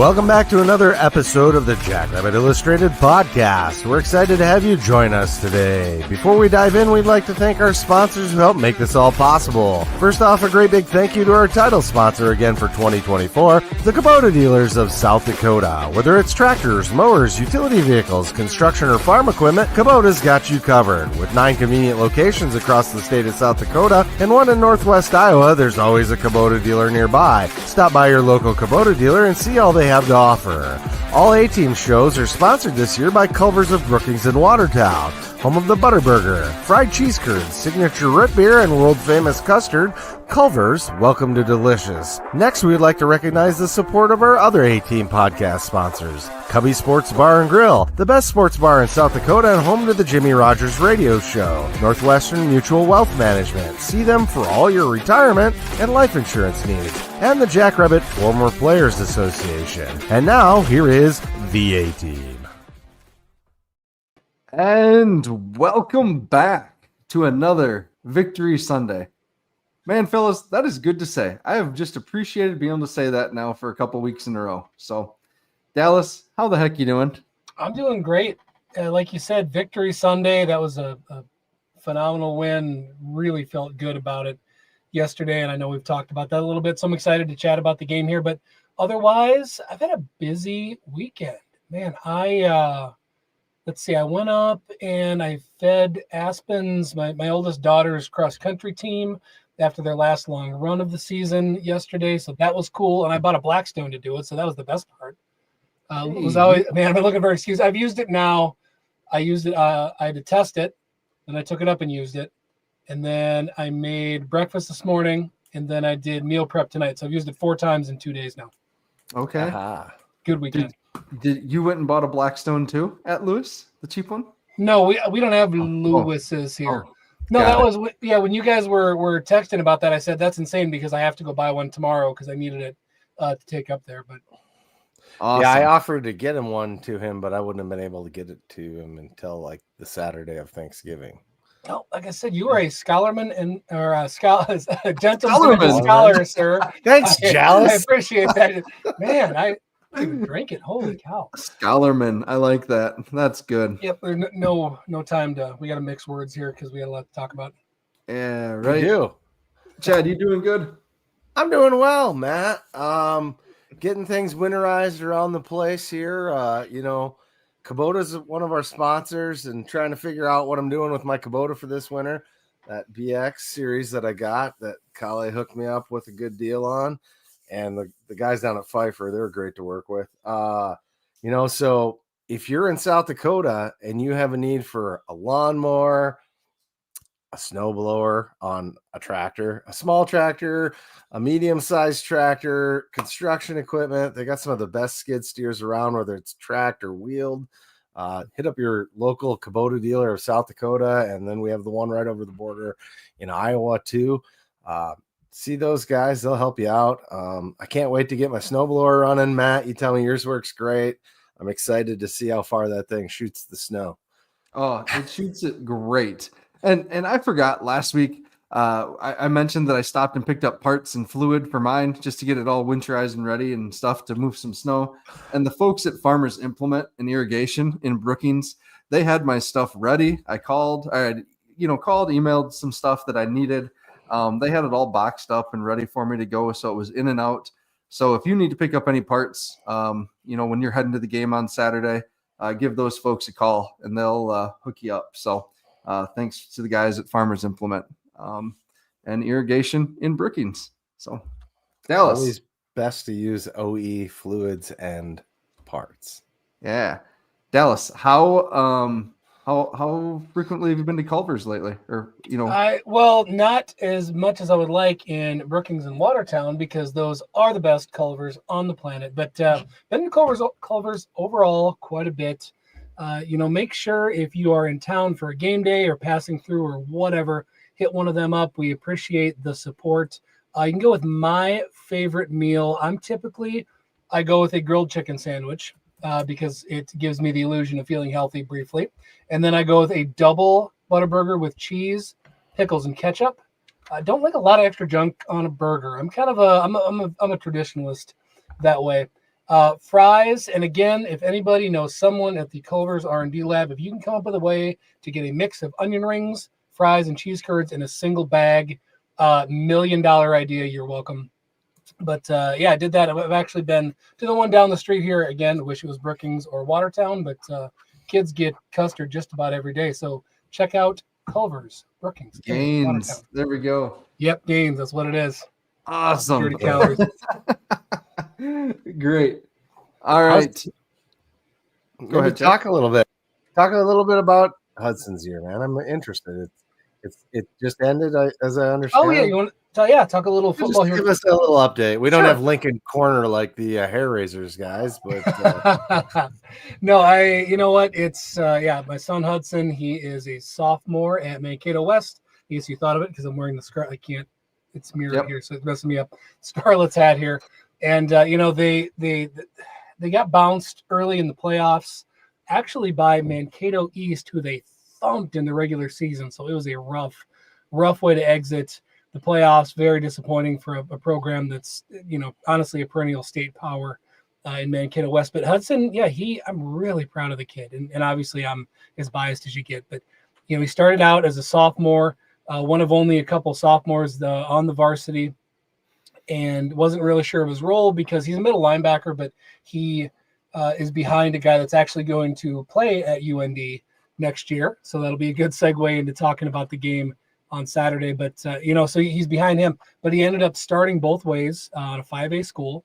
Welcome back to another episode of the Jackrabbit Illustrated Podcast. We're excited to have you join us today. Before we dive in, we'd like to thank our sponsors who help make this all possible. First off, a great big thank you to our title sponsor again for 2024, the Kubota dealers of South Dakota. Whether it's tractors, mowers, utility vehicles, construction, or farm equipment, Kubota's got you covered. With 9 convenient locations across the state of South Dakota and 1 in northwest Iowa, there's always a Kubota dealer nearby. Stop by your local Kubota dealer and see all they have to offer. All A-Team shows are sponsored this year by Culver's of Brookings and Watertown, home of the Butterburger, fried cheese curds, signature root beer, and world-famous custard. Culver's, welcome to delicious. Next, we'd like to recognize the support of our other A-Team podcast sponsors. Cubby Sports Bar and Grill, the best sports bar in South Dakota and home to the Jimmy Rogers Radio Show. Northwestern Mutual Wealth Management, see them for all your retirement and life insurance needs. And the Jackrabbit Former Players Association. And now, here is the A-Team. And welcome back to another Victory Sunday. Man, fellas, that is good to say. I have just appreciated being able to say that now for a couple weeks in a row. So, Dallas, how the heck you doing? I'm doing great. Like you said, Victory Sunday. That was a phenomenal win. Really felt good about it yesterday, and I know we've talked about that a little bit, so I'm excited to chat about the game here. But otherwise, I've had a busy weekend. Man, let's see, I went up and I fed Aspen's, my oldest daughter's cross-country team after their last long run of the season yesterday, so that was cool. And I bought a Blackstone to do it, so that was the best part. It was always, man, I've been looking for an excuse. I've used it now. I used it, I had to test it, and I took it up and used it. And then I made breakfast this morning, and then I did meal prep tonight. So I've used it 4 times in 2 days now. Okay. Good weekend. Did you went and bought a Blackstone too at Lewis, the cheap one? No, we don't have Lewis's here. No, that was when you guys were texting about that, I said that's insane because I have to go buy one tomorrow because I needed it to take up there. But awesome. Yeah, I offered to get him one to him, but I wouldn't have been able to get it to him until like the Saturday of Thanksgiving. Oh, like I said, you are a scholarman or a gentleman and scholar, sir. Thanks, Jallis. I appreciate that. Man, I didn't drink it. Holy cow. Scholarman. I like that. That's good. Yep. No time we got to mix words here because we got a lot to talk about. Yeah, right. We do. Chad, you doing good? I'm doing well, Matt. Getting things winterized around the place here. Kubota's one of our sponsors and trying to figure out what I'm doing with my Kubota for this winter. That BX series that I got that Kale hooked me up with a good deal on. And the guys down at Pfeiffer, they're great to work with. So if you're in South Dakota and you have a need for a lawnmower, a snowblower on a tractor, a small tractor, a medium-sized tractor, construction equipment, they got some of the best skid steers around, whether it's tracked or wheeled. Hit up your local Kubota dealer of South Dakota, and then we have the one right over the border in Iowa too. See those guys, they'll help you out. I can't wait to get my snowblower running. Matt, you tell me yours works great. I'm excited to see how far that thing shoots the snow. Oh, it shoots it great. And I forgot last week, I mentioned that I stopped and picked up parts and fluid for mine just to get it all winterized and ready and stuff to move some snow. And the folks at Farmers Implement and Irrigation in Brookings, they had my stuff ready. I called, emailed some stuff that I needed. They had it all boxed up and ready for me to go. So it was in and out. So if you need to pick up any parts, when you're heading to the game on Saturday, give those folks a call and they'll hook you up. So thanks to the guys at Farmers Implement and Irrigation in Brookings. So Dallas. Always best to use OE fluids and parts. Yeah. Dallas, how frequently have you been to Culver's lately? Well, not as much as I would like in Brookings and Watertown because those are the best Culver's on the planet. But been to Culver's overall quite a bit. Make sure if you are in town for a game day or passing through or whatever, hit one of them up. We appreciate the support. You can go with my favorite meal. I go with a grilled chicken sandwich. Because it gives me the illusion of feeling healthy briefly. And then I go with a double Butterburger with cheese, pickles, and ketchup. I don't like a lot of extra junk on a burger. I'm kind of I'm a traditionalist that way. Fries, and again, if anybody knows someone at the Culver's R&D lab, if you can come up with a way to get a mix of onion rings, fries, and cheese curds in a single bag, $1 million idea, you're welcome. But yeah, I did that. I've actually been to the one down the street here. Again, wish it was Brookings or Watertown, but kids get custard just about every day. So check out Culver's, Brookings, Gaines. Watertown. There we go. Yep, Gaines. That's what it is. Awesome. Dirty calories. Great. All right. Go ahead. Talk a little bit. Talk a little bit about Hudson's year, man. I'm interested. It just ended, as I understand. Oh yeah, you want to talk a little football here? Give us a little update. We don't have Lincoln Corner like the hair raisers guys, but no, you know what? It's my son Hudson. He is a sophomore at Mankato West. I guess you thought of it because I'm wearing the scarlet. I can't. It's mirrored here, so it's messing me up. Scarlet's hat here, and they got bounced early in the playoffs, actually by Mankato East, who they thumped in the regular season. So it was a rough way to exit the playoffs. Very disappointing for a program that's, honestly a perennial state power in Mankato West. But Hudson, I'm really proud of the kid. And obviously I'm as biased as you get, but he started out as a sophomore, one of only a couple sophomores on the varsity, and wasn't really sure of his role because he's a middle linebacker, but he is behind a guy that's actually going to play at UND next year. So that'll be a good segue into talking about the game on Saturday. But, so he's behind him, but he ended up starting both ways on a 5A school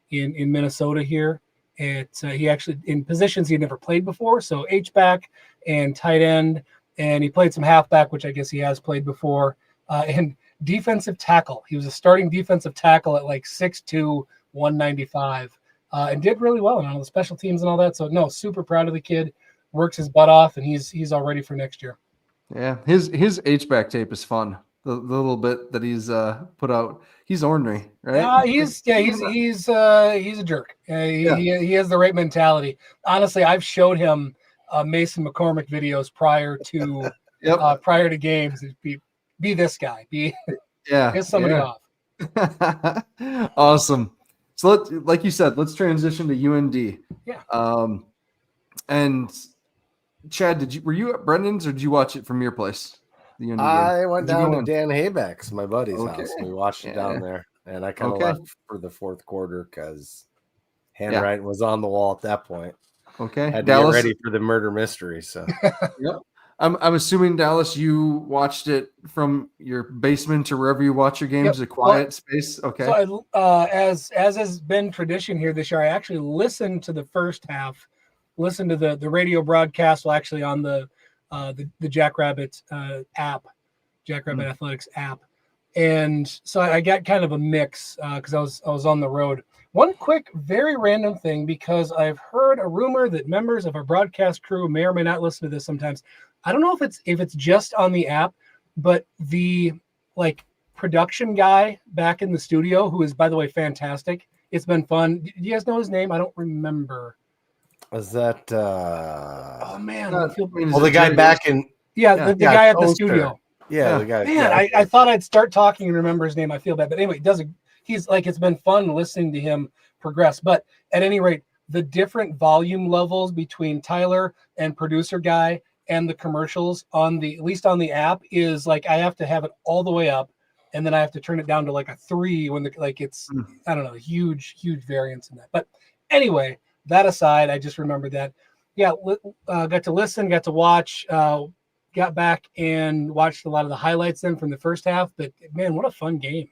in Minnesota here. He actually, in positions he never played before. So H-back and tight end, and he played some halfback, which I guess he has played before, and defensive tackle. He was a starting defensive tackle at like 6'2", 195, and did really well on all the special teams and all that. So no, super proud of the kid. Works his butt off, and he's all ready for next year. Yeah, his H-back tape is fun. The little bit that he's put out. He's ornery, right? He's a jerk. He has the right mentality. Honestly, I've showed him Mason McCormick videos prior to games. Be this guy. Piss somebody off. Awesome. So like you said, let's transition to UND. Yeah. And Chad, were you at Brendan's or did you watch it from your place? I went down to Dan Haybeck's, my buddy's house. And we watched it down there, and I kind of left for the fourth quarter because handwriting was on the wall at that point. Okay, had to get ready for the murder mystery. So, yep. I'm assuming, Dallas, you watched it from your basement or wherever you watch your games, a quiet space. Okay. So as has been tradition here this year, I actually listened to the first half. Listen to the radio broadcast, actually on the Jackrabbit app, Jackrabbit Athletics app, and so I got kind of a mix because I was on the road. One quick, very random thing, because I've heard a rumor that members of our broadcast crew may or may not listen to this sometimes. I don't know if it's just on the app, but the production guy back in the studio, who is, by the way, fantastic. It's been fun. Do you guys know his name? I don't remember. Is that oh man, the guy back in the guy at the studio. Yeah, the guy. Man, I thought I'd start talking and remember his name. I feel bad, but anyway, he's it's been fun listening to him progress. But at any rate, the different volume levels between Tyler and producer guy and the commercials at least on the app is I have to have it all the way up, and then I have to turn it down to a 3 when it's I don't know, huge variance in that. But anyway, that aside, I just remembered that. Yeah, got to listen, got to watch, got back and watched a lot of the highlights then from the first half. But man, what a fun game.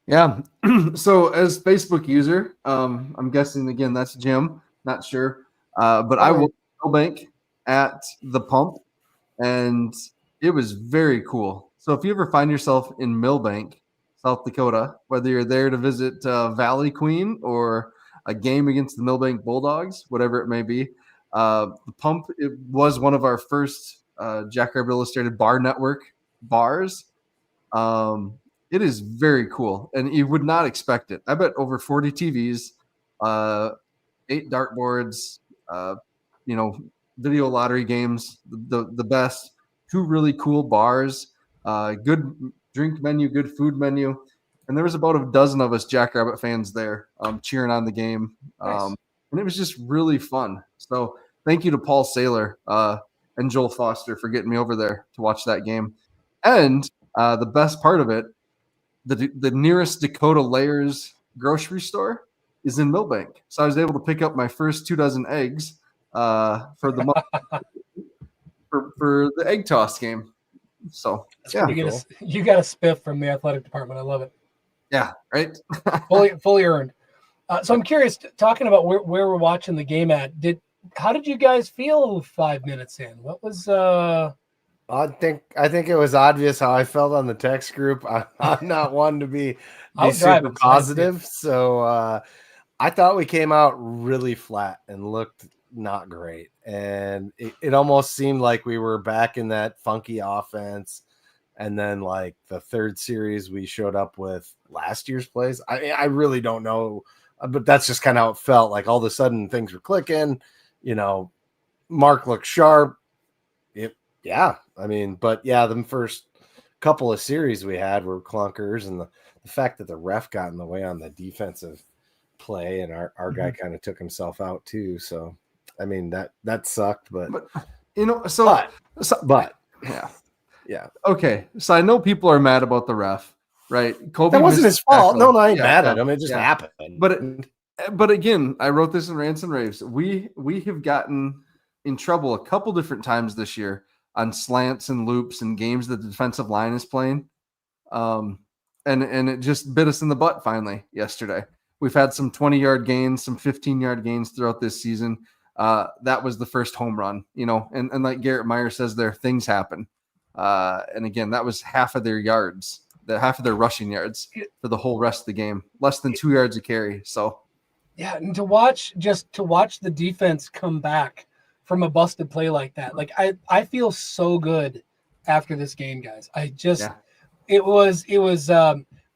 Yeah. So as Facebook user, I'm guessing again that's Jim. Not sure, but I was Millbank at the Pump, and it was very cool. So if you ever find yourself in Millbank, South Dakota, whether you're there to visit Valley Queen or a game against the Millbank Bulldogs, whatever it may be, the Pump, it was one of our first Jackrabbit Illustrated Bar Network bars. It is very cool, and you would not expect it. I bet over 40 TVs, 8 dartboards, video lottery games, the best, 2 really cool bars, good drink menu, good food menu. and there was about a dozen of us Jackrabbit fans there cheering on the game. Nice. And it was just really fun. So thank you to Paul Saylor and Joel Foster for getting me over there to watch that game. And the best part of it, the nearest Dakota Layers grocery store is in Millbank. So I was able to pick up my first 24 eggs for the for the egg toss game. So yeah, you got a spiff from the athletic department. I love it. Yeah, right. fully earned. So I'm curious, talking about where we're watching the game at. How did you guys feel 5 minutes in? What was? I think it was obvious how I felt on the text group. I'm not one to be super positive, so I thought we came out really flat and looked not great, and it almost seemed like we were back in that funky offense. And then, like, the third series, we showed up with last year's plays. I really don't know, but that's just kind of how it felt. Like, all of a sudden, things were clicking. Mark looked sharp. The first couple of series we had were clunkers, and the fact that the ref got in the way on the defensive play, and our guy kind of took himself out too. So, I mean, that sucked, but yeah. Yeah. Okay. So I know people are mad about the ref, right? Kobe, that wasn't his fault. No, I ain't mad at him. It just happened. But again, I wrote this in Rants and Raves. We have gotten in trouble a couple different times this year on slants and loops and games that the defensive line is playing. And it just bit us in the butt finally yesterday. We've had some 20-yard gains, some 15-yard gains throughout this season. That was the first home run, and like Garrett Meyer says there, things happen. And again, that was half of their yards, half of their rushing yards for the whole rest of the game, less than 2 yards a carry. So, yeah, and to watch the defense come back from a busted play like that, like I feel so good after this game, guys. It was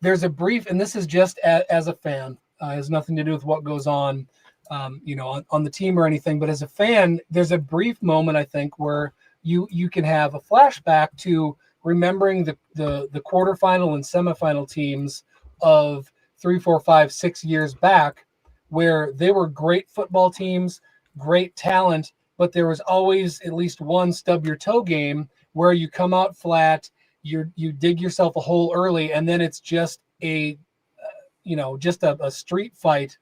there's a brief, and this is just as a fan, has nothing to do with what goes on, on the team or anything, but as a fan, there's a brief moment I think where you can have a flashback to remembering the quarterfinal and semifinal teams of 3, 4, 5, 6 years back, where they were great football teams, great talent, but there was always at least one stub your toe game where you come out flat, you dig yourself a hole early, and then it's just a street fight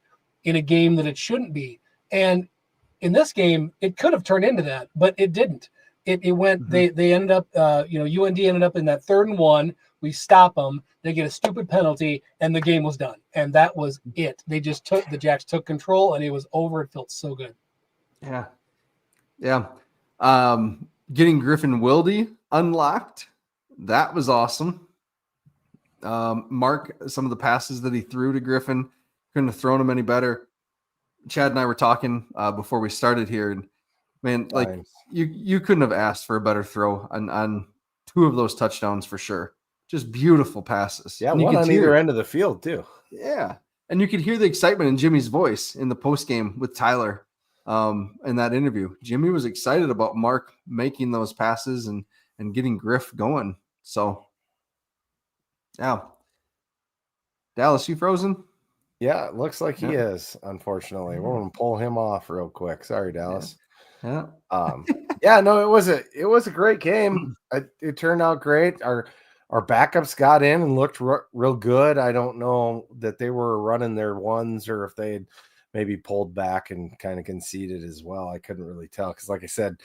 in a game that it shouldn't be. And in this game, it could have turned into that, but it didn't. It went. They ended up. UND ended up in that 3rd and 1. We stop them. They get a stupid penalty, and the game was done. And that was it. The Jacks took control, and it was over. It felt so good. Yeah. Getting Griffin Wilde unlocked, that was awesome. Mark, some of the passes that he threw to Griffin, couldn't have thrown him any better. Chad and I were talking before we started here, and man, like you couldn't have asked for a better throw on 2 of those touchdowns for sure. Just beautiful passes. Yeah, one on either end of the field too. Yeah, and you could hear the excitement in Jimmy's voice in the post game with Tyler in that interview. Jimmy was excited about Mark making those passes and getting Griff going. So, yeah. Dallas, you frozen? Yeah, it looks like he is, unfortunately. We're going to pull him off real quick. Sorry, Dallas. Yeah. It was a great game. It turned out great. Our backups got in and looked real good. I don't know that they were running their ones or if they had maybe pulled back and kind of conceded as well. I couldn't really tell because, like I said,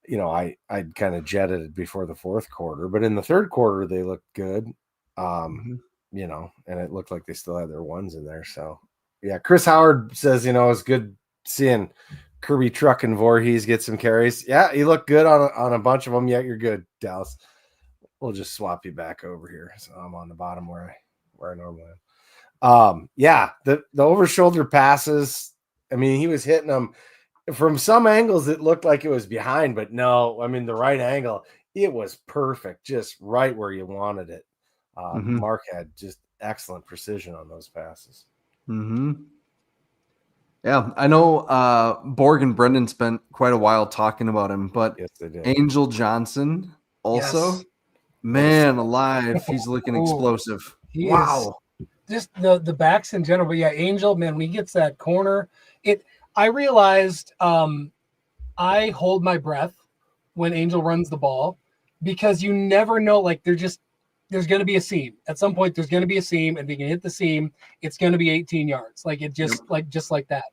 I'd kind of jetted it before the 4th quarter, but in the 3rd quarter they looked good. And it looked like they still had their ones in there. So yeah, Chris Howard says, it's good seeing Kirby Truck and Voorhees get some carries. Yeah, he looked good on a bunch of them. Yeah, you're good, Dallas. We'll just swap you back over here. So I'm on the bottom where I normally am. The over shoulder passes. I mean, he was hitting them from some angles. It looked like it was behind, but no, I mean, the right angle, it was perfect. Just right where you wanted it. Mark had just excellent precision on those passes. Yeah, I know Borg and Brendan spent quite a while talking about him, but yes, they did. Angel Johnson also, man alive, he's looking explosive. He Wow. is just the backs in general. But yeah, Angel, man, when he gets that corner, I realized I hold my breath when Angel runs the ball because you never know. Like there's going to be a seam at some point. There's going to be a seam, and if you can hit the seam, it's going to be 18 yards. Like it just just like that.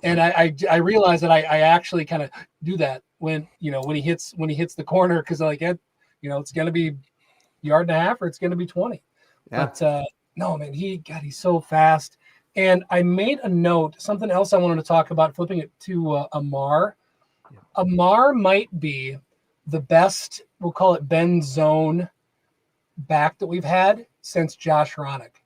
And I realized that I actually kind of do that when he hits the corner because like it's going to be yard and a half or it's going to be 20. Yeah. But no, man, he's so fast. And I made a note, something else I wanted to talk about, flipping it to Amar. Yeah. Amar might be the best, we'll call it bend zone back that we've had since Josh Ronick.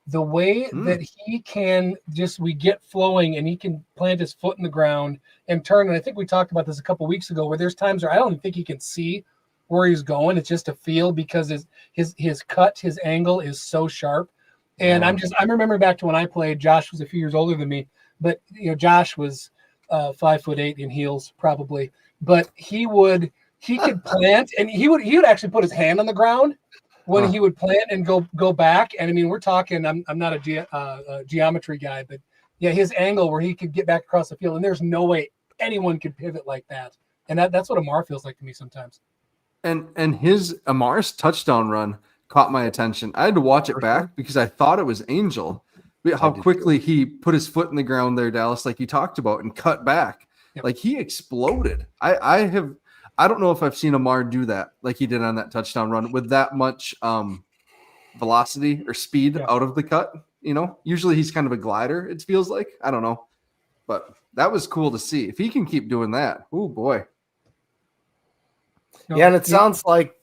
The way that he can we get flowing and he can plant his foot in the ground and turn. And I think we talked about this a couple weeks ago where there's times where I don't even think he can see where he's going. It's just a feel because his cut, his angle is so sharp. And I'm remembering back to when I played. Josh was a few years older than me, but Josh was 5'8" in heels probably, but he could plant and he would actually put his hand on the ground when he would plant and go back. And I mean, we're talking, I'm not a geometry guy, but yeah, his angle where he could get back across the field and there's no way anyone could pivot like that. And that's what Amar feels like to me sometimes. And Amar's touchdown run caught my attention. I had to watch it back because I thought it was Angel. How quickly he put his foot in the ground there, Dallas, like you talked about, and cut back. Yep. Like he exploded. I don't know if I've seen Amar do that like he did on that touchdown run with that much velocity or speed out of the cut. Usually he's kind of a glider, it feels like. I don't know. But that was cool to see. If he can keep doing that, oh boy. Yeah, and it sounds like,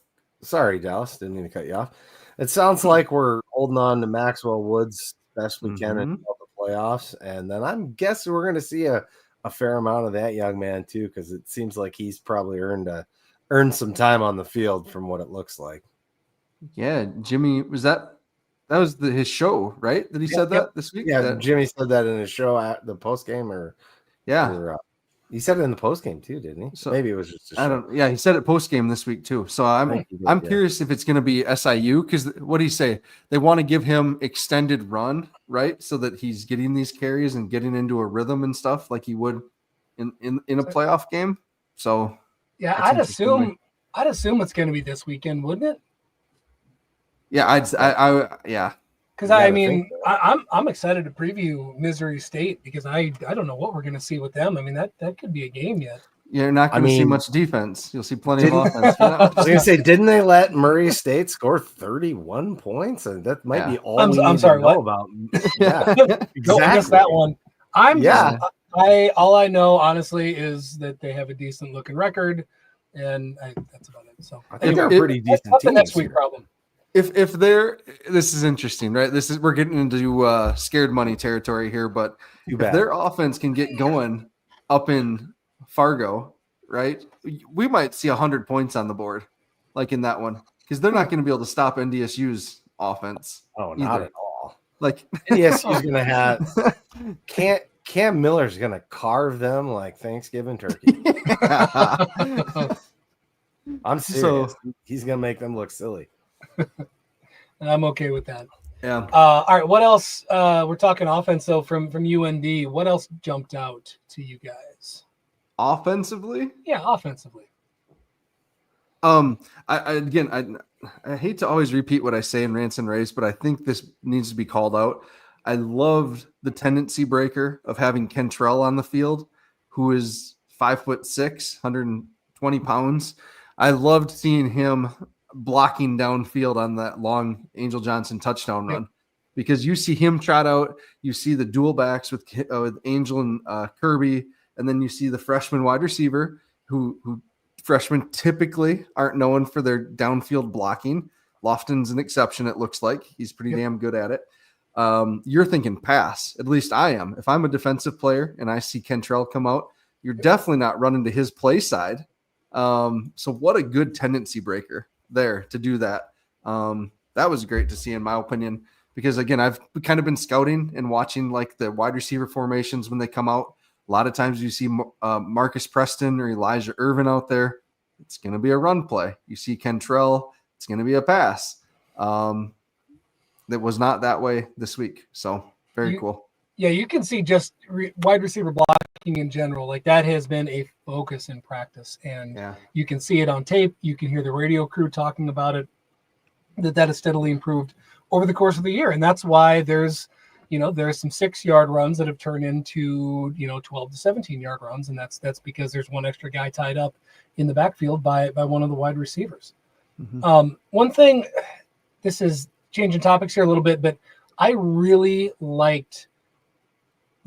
sorry, Dallas, didn't mean to cut you off. It sounds like we're holding on to Maxwell Woods best we can in the playoffs, and then I'm guessing we're going to see a fair amount of that young man too, because it seems like he's probably earned some time on the field from what it looks like. Yeah, Jimmy, that was his show, right? That he said that this week? Yeah, Jimmy said that in his show at the post game, he said it in the post game too, didn't he? So maybe it was just a show. Yeah, he said it post game this week too. So I'm curious if it's going to be SIU, because what did he say? They want to give him extended run, right? So that he's getting these carries and getting into a rhythm and stuff like he would in a playoff game. So yeah, I'd assume it's going to be this weekend, wouldn't it? Yeah, yeah. Because I'm excited to preview Missouri State because I don't know what we're going to see with them. I mean that could be a game yet. You're not going to see much defense. You'll see plenty of offense. I was going to say, didn't they let Murray State score 31 points? And that might be all we need to know about. Yeah, exactly. Don't miss that one. All I know honestly is that they have a decent looking record, and that's about it. So I think they're a pretty decent team. That's the next week problem. If this is interesting, right? We're getting into scared money territory here, but if their offense can get going up in Fargo, right? We might see 100 points on the board, like in that one, because they're not going to be able to stop NDSU's offense. Oh, not at all. Like NDSU's going to have Cam Miller's going to carve them like Thanksgiving turkey. I'm serious. He's going to make them look silly. And I'm okay with that. Yeah. All right. What else? We're talking offense, though, from UND. What else jumped out to you guys? Offensively? Yeah, offensively. I hate to always repeat what I say in rants and raves, but I think this needs to be called out. I loved the tendency breaker of having Kentrell on the field, who is 5'6", 120 pounds. I loved seeing him blocking downfield on that long Angel Johnson touchdown run, because you see him trot out, you see the dual backs with Angel and Kirby, and then you see the freshman wide receiver who freshmen typically aren't known for their downfield blocking. Lofton's an exception, it looks like. He's pretty damn good at it. You're thinking pass. At least I am. If I'm a defensive player and I see Kentrell come out, you're definitely not running to his play side. So what a good tendency breaker there to do that. That was great to see, in my opinion, because again, I've kind of been scouting and watching like the wide receiver formations when they come out. A lot of times you see Marcus Preston or Elijah Irvin out there. It's going to be a run play. You see Kentrell, it's going to be a pass. that was not that way this week. So very cool. Yeah, you can see just wide receiver blocking in general. Like that has been a focus in practice, and you can see it on tape. You can hear the radio crew talking about it, that has steadily improved over the course of the year. And that's why there's some 6-yard runs that have turned into, 12 to 17-yard runs. And that's because there's one extra guy tied up in the backfield by one of the wide receivers. One thing, this is changing topics here a little bit, but I really liked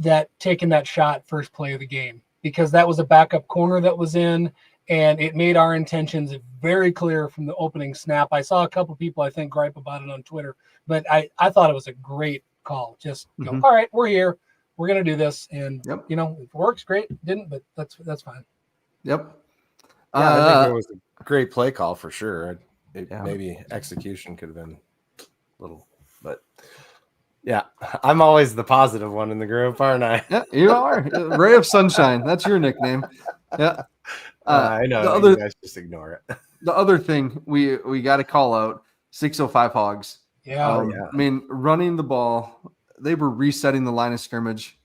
that taking that shot first play of the game, because that was a backup corner that was in, and it made our intentions very clear from the opening snap. I saw a couple people, I think, gripe about it on Twitter, but I thought it was a great call. Just go, all right, we're here. We're going to do this. And, if it works, great. It didn't, but that's fine. Yep. I think it was a great play call for sure. Maybe execution could have been a little, but yeah, I'm always the positive one in the group, aren't I? Yeah, you are. Ray of Sunshine. That's your nickname. Yeah. I know. You guys just ignore it. The other thing we got to call out 605 Hogs. Yeah. I mean, running the ball, they were resetting the line of scrimmage,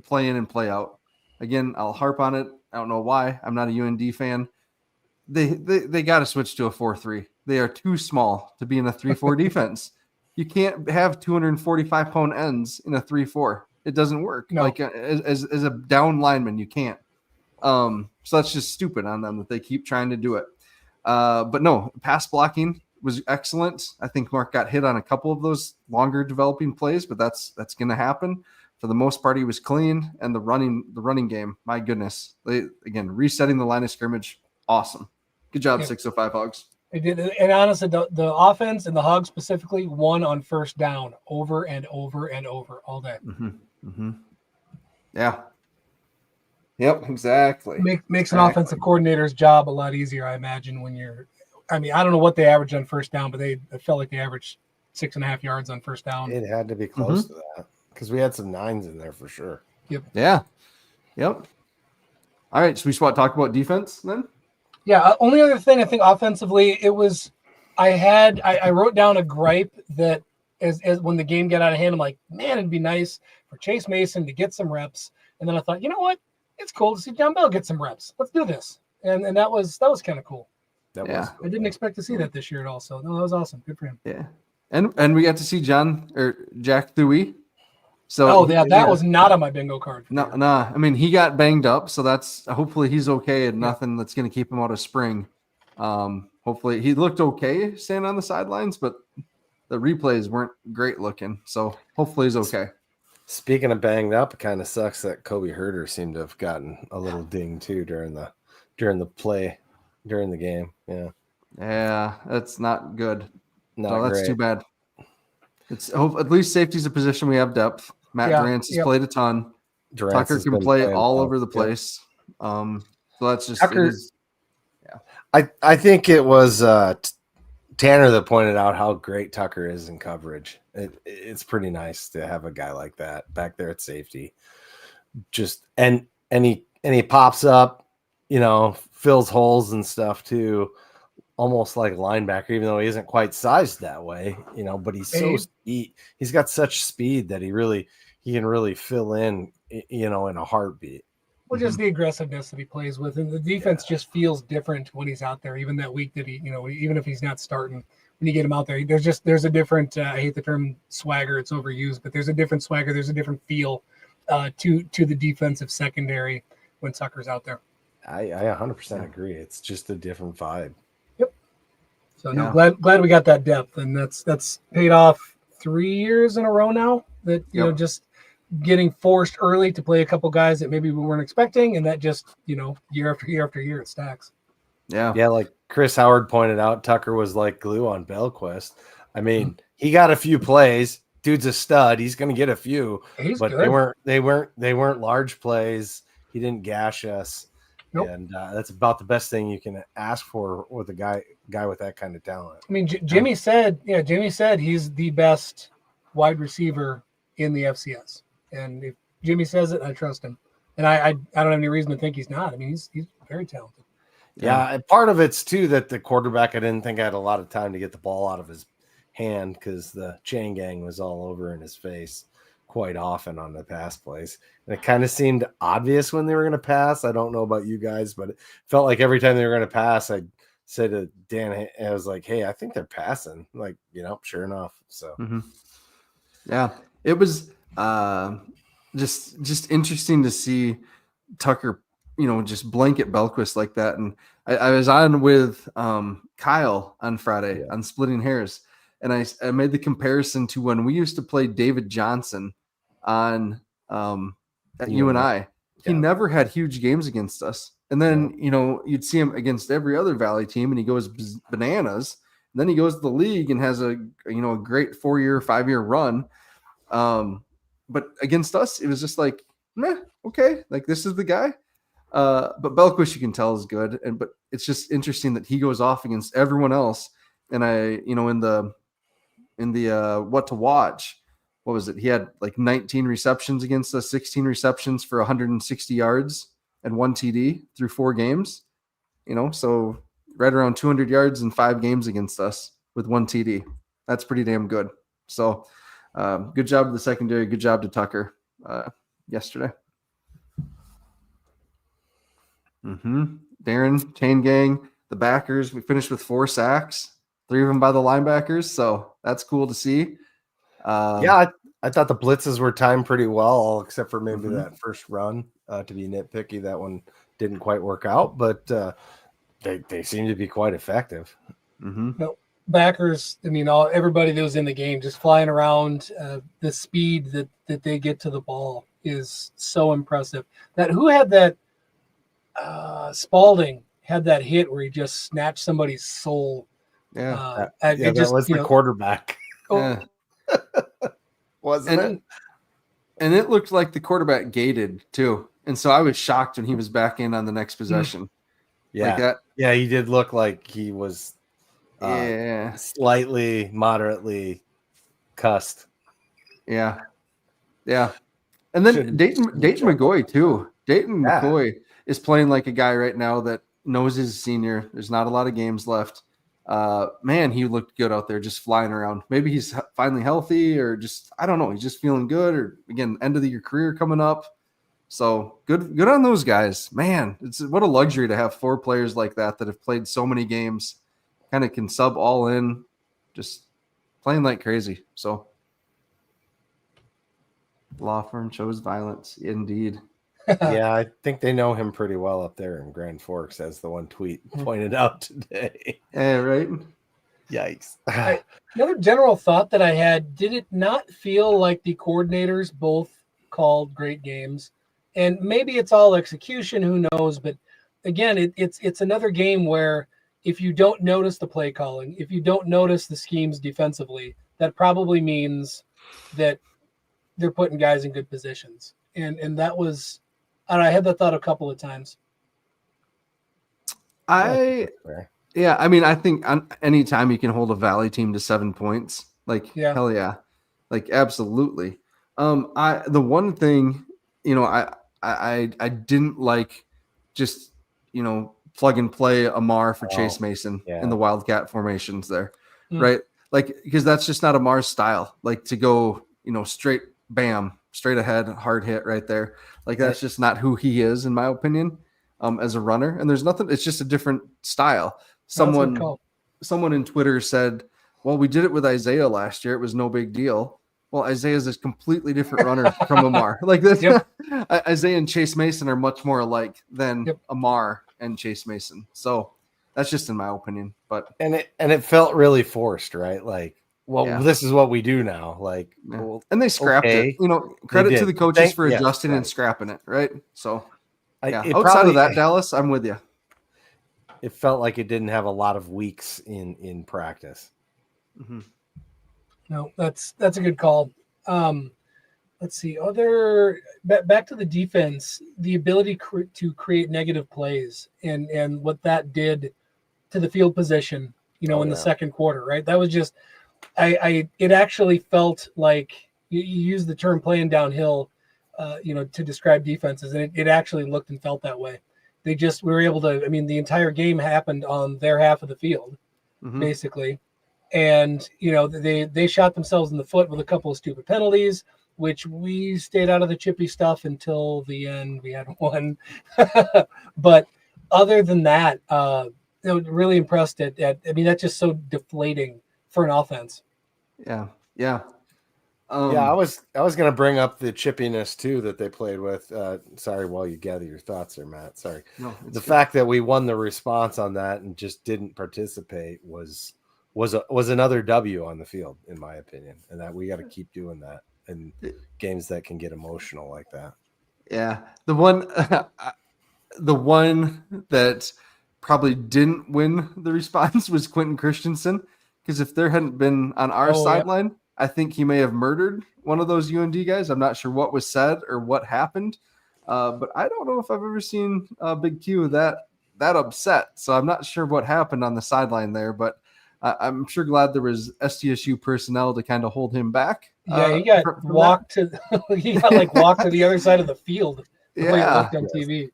play in and play out. Again, I'll harp on it. I don't know why. I'm not a UND fan. They got to switch to a 4-3. They are too small to be in a 3-4 defense. You can't have 245-pound ends in a 3-4. It doesn't work. No. Like as a down lineman, you can't. So that's just stupid on them that they keep trying to do it. But no, pass blocking was excellent. I think Mark got hit on a couple of those longer developing plays, but that's going to happen. For the most part, he was clean, and the running game, my goodness, again resetting the line of scrimmage, awesome. Good job, 605 Hogs. They did, and honestly, the offense and the Hogs specifically won on first down over and over and over all day. Yeah. Yep, exactly. Makes an offensive coordinator's job a lot easier, I imagine, when I don't know what they average on first down, but I felt like they averaged 6.5 yards on first down. It had to be close to that, because we had some 9s in there for sure. Yep. Yeah. Yep. All right, so we should talk about defense then? Yeah, only other thing I think offensively, it was I wrote down a gripe that as when the game got out of hand, I'm like, man, it'd be nice for Chase Mason to get some reps. And then I thought, you know what? It's cool to see John Bell get some reps. Let's do this. And that was kind of cool. That was cool. I didn't expect to see that this year at all. So no, that was awesome. Good for him. Yeah. And we got to see Jack Thuy. So that was not on my bingo card. No. I mean, he got banged up, so that's hopefully he's okay and nothing that's going to keep him out of spring. Hopefully he looked okay standing on the sidelines, but the replays weren't great looking. So hopefully he's okay. Speaking of banged up, it kind of sucks that Kobe Herter seemed to have gotten a little ding too during the game. Yeah, that's not good. That's great. Too bad. At least safety's a position we have depth. Matt Durance has played a ton. Tucker can play all over the place. So that's just Tucker. I think it was Tanner that pointed out how great Tucker is in coverage. It's pretty nice to have a guy like that back there at safety. And he pops up, fills holes and stuff too, almost like a linebacker, even though he isn't quite sized that way, but he's got such speed that he can really fill in, in a heartbeat. Well, just the aggressiveness that he plays with, and the defense just feels different when he's out there. Even that week that even if he's not starting, when you get him out there, there's a different. I hate the term swagger; it's overused, but there's a different swagger. There's a different feel to the defensive secondary when Tucker's out there. I 100% agree. It's just a different vibe. Yep. So glad we got that depth, and that's paid off 3 years in a row now. That just getting forced early to play a couple guys that maybe we weren't expecting, and that just year after year after year it stacks. Yeah, like Chris Howard pointed out, Tucker was like glue on Bellquist. I mean, he got a few plays. Dude's a stud. He's going to get a few, but good. They weren't large plays. He didn't gash us, and that's about the best thing you can ask for with a guy with that kind of talent. I mean, Jimmy said he's the best wide receiver in the FCS. And if Jimmy says it, I trust him. And I don't have any reason to think he's not. I mean, he's very talented. Yeah, and part of it's too that the quarterback, I didn't think had a lot of time to get the ball out of his hand because the chain gang was all over in his face quite often on the pass plays. And it kind of seemed obvious when they were going to pass. I don't know about you guys, but it felt like every time they were going to pass, I said to Dan, I was like, hey, I think they're passing. Like, sure enough. So, yeah, it was just interesting to see Tucker, just blanket Belquist like that. And I was on with Kyle on Friday on Splitting Hairs, and I made the comparison to when we used to play David Johnson on at UNI. He never had huge games against us. And then, you'd see him against every other Valley team and he goes bananas. And then he goes to the league and has a great 4-year, 5-year run. But against us, it was just like, meh, okay, like this is the guy. But Belquist, you can tell, is good. But it's just interesting that he goes off against everyone else. And in the what to watch, what was it? He had like 19 receptions against us, 16 receptions for 160 yards and 1 TD through 4 games. So right around 200 yards in 5 games against us with 1 TD. That's pretty damn good. So good job to the secondary. Good job to Tucker yesterday. Darren, chain gang, the backers. We finished with 4 sacks, 3 of them by the linebackers. So that's cool to see. I thought the blitzes were timed pretty well, except for maybe that first run. To be nitpicky, that one didn't quite work out, but they seem to be quite effective. No, backers, everybody that was in the game just flying around. The speed that they get to the ball is so impressive. Who had that? Spalding had that hit where he just snatched somebody's soul. That was the quarterback. Wasn't it? And it looked like the quarterback gated too. And so I was shocked when he was back in on the next possession. Yeah. Like that. Yeah, he did look like he was slightly, moderately cussed. Yeah. Yeah. And then Dayton McCoy too. Dayton McCoy is playing like a guy right now that knows he's a senior. There's not a lot of games left. Man, he looked good out there just flying around. Maybe he's finally healthy or just, I don't know. He's just feeling good, or again, end of your career coming up. So good on those guys, man. It's what a luxury to have 4 players like that have played so many games, kind of can sub all in, just playing like crazy. So law firm chose violence. Indeed. Yeah, I think they know him pretty well up there in Grand Forks, as the one tweet pointed out today. Yeah, right. Yikes. Another general thought that I had, did it not feel like the coordinators both called great games? And maybe it's all execution, who knows? But again, it's another game where if you don't notice the play calling, if you don't notice the schemes defensively, that probably means that they're putting guys in good positions. And that was, I had that thought a couple of times. I think anytime you can hold a Valley team to 7 points, hell yeah, like absolutely. The one thing, I didn't like just, plug and play Amar for Chase Mason in the Wildcat formations there, right? Like, because that's just not Amar's style, like to go, straight bam, straight ahead, hard hit right there. Like that's just not who he is, in my opinion, as a runner. And there's nothing, it's just a different style. Someone in Twitter said, well, we did it with Isaiah last year. It was no big deal. Well, Isaiah's a completely different runner from Amar. Like this, Isaiah and Chase Mason are much more alike than Amar and Chase Mason. So that's just in my opinion. But and it felt really forced, right? Like, this is what we do now. Like, and they scrapped it. Credit to the coaches for adjusting and scrapping it, right? So outside of that, Dallas, I'm with you. It felt like it didn't have a lot of weeks in practice. No, that's a good call. Let's see. Back to the defense, the ability to create negative plays and what that did to the field position, in the second quarter, right? That was just, it actually felt like you use the term playing downhill, to describe defenses, and it actually looked and felt that way. We were able to, the entire game happened on their half of the field, basically. And they shot themselves in the foot with a couple of stupid penalties, which we stayed out of the chippy stuff until the end. We had one, but other than that, really impressed at. I mean, that's just so deflating for an offense. Yeah. Yeah, I was going to bring up the chippiness too that they played with. Sorry, while you gather your thoughts there, Matt. Sorry. No, the fact that we won the response on that and just didn't participate was another W on the field, in my opinion, and that we got to keep doing that in games that can get emotional like that. Yeah, the one that probably didn't win the response was Quentin Christensen, because if there hadn't been on our sideline, I think he may have murdered one of those UND guys. I'm not sure what was said or what happened, but I don't know if I've ever seen Big Q that upset. So I'm not sure what happened on the sideline there, but I'm sure glad there was SDSU personnel to kind of hold him back. Yeah, he got walked to the other side of the field. Yeah, looked on TV.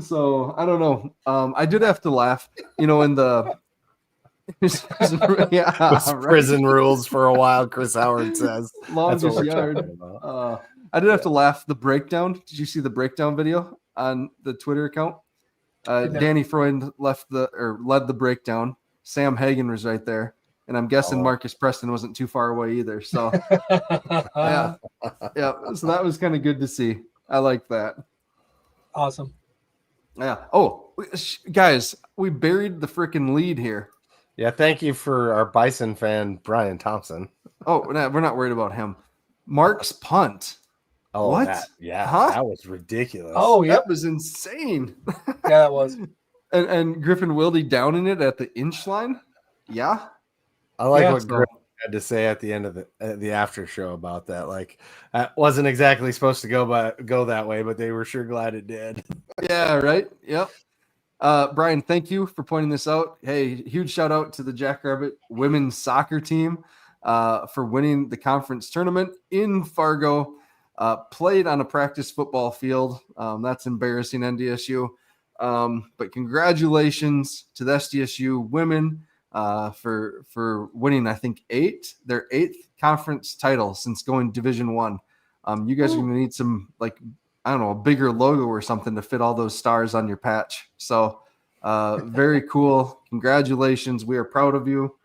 So I don't know. I did have to laugh, in the prison rules for a while. Chris Howard says longest yard. I did have to laugh. The breakdown. Did you see the breakdown video on the Twitter account? Danny Freund led the breakdown. Sam Hagen was right there, and I'm guessing Marcus Preston wasn't too far away either. So yeah. So that was kind of good to see. I like that. Awesome. Yeah. Oh, guys, we buried the freaking lead here. Yeah. Thank you for our Bison fan, Brian Thompson. Oh, we're not worried about him. Mark's punt. Oh, what? That was ridiculous. Oh, yeah, that was insane. Yeah, that was. and Griffin Wilde downing it at the inch line. Yeah, I like what Griffin had to say at the end of the after show about that. Like, that wasn't exactly supposed to go that way, but they were sure glad it did. Yeah, right. Yep. Brian, thank you for pointing this out. Hey, huge shout out to the Jackrabbit women's soccer team for winning the conference tournament in Fargo. Played on a practice football field. That's embarrassing, NDSU. But congratulations to the SDSU women for winning, I think, their eighth conference title since going Division I. You guys are going to need some, a bigger logo or something to fit all those stars on your patch. So very cool. Congratulations. We are proud of you.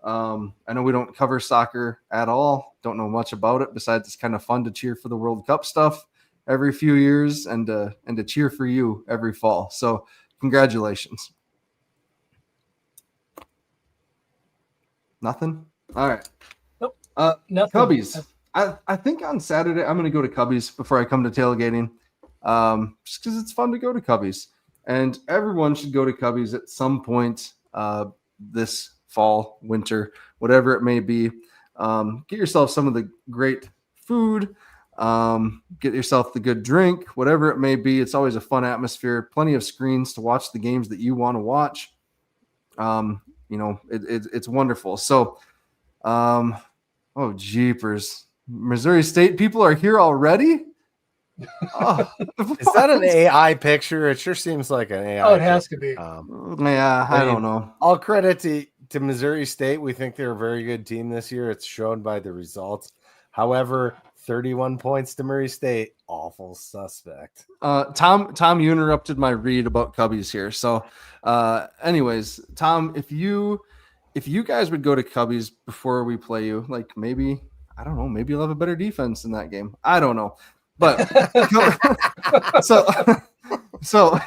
I know we don't cover soccer at all. Don't know much about it besides it's kind of fun to cheer for the World Cup stuff every few years and to cheer for you every fall. So congratulations. Nothing? All right. Nope. Nothing. Cubbies. I think on Saturday I'm going to go to Cubbies before I come to tailgating. Just because it's fun to go to Cubbies. And everyone should go to Cubbies at some point this fall, winter, whatever it may be. Get yourself some of the great food. Get yourself the good drink, whatever it may be. It's always a fun atmosphere. Plenty of screens to watch the games that you want to watch. It's wonderful. So, jeepers. Missouri State people are here already? Oh, is that an AI picture? It sure seems like an AI. Oh, it has to be. I don't know. All credit to Missouri State. We think they're a very good team this year. It's shown by the results. However, 31 points to Murray State. Awful suspect. Tom, you interrupted my read about Cubbies here. So, anyways, Tom, if you guys would go to Cubbies before we play you, maybe you'll have a better defense in that game. I don't know. But so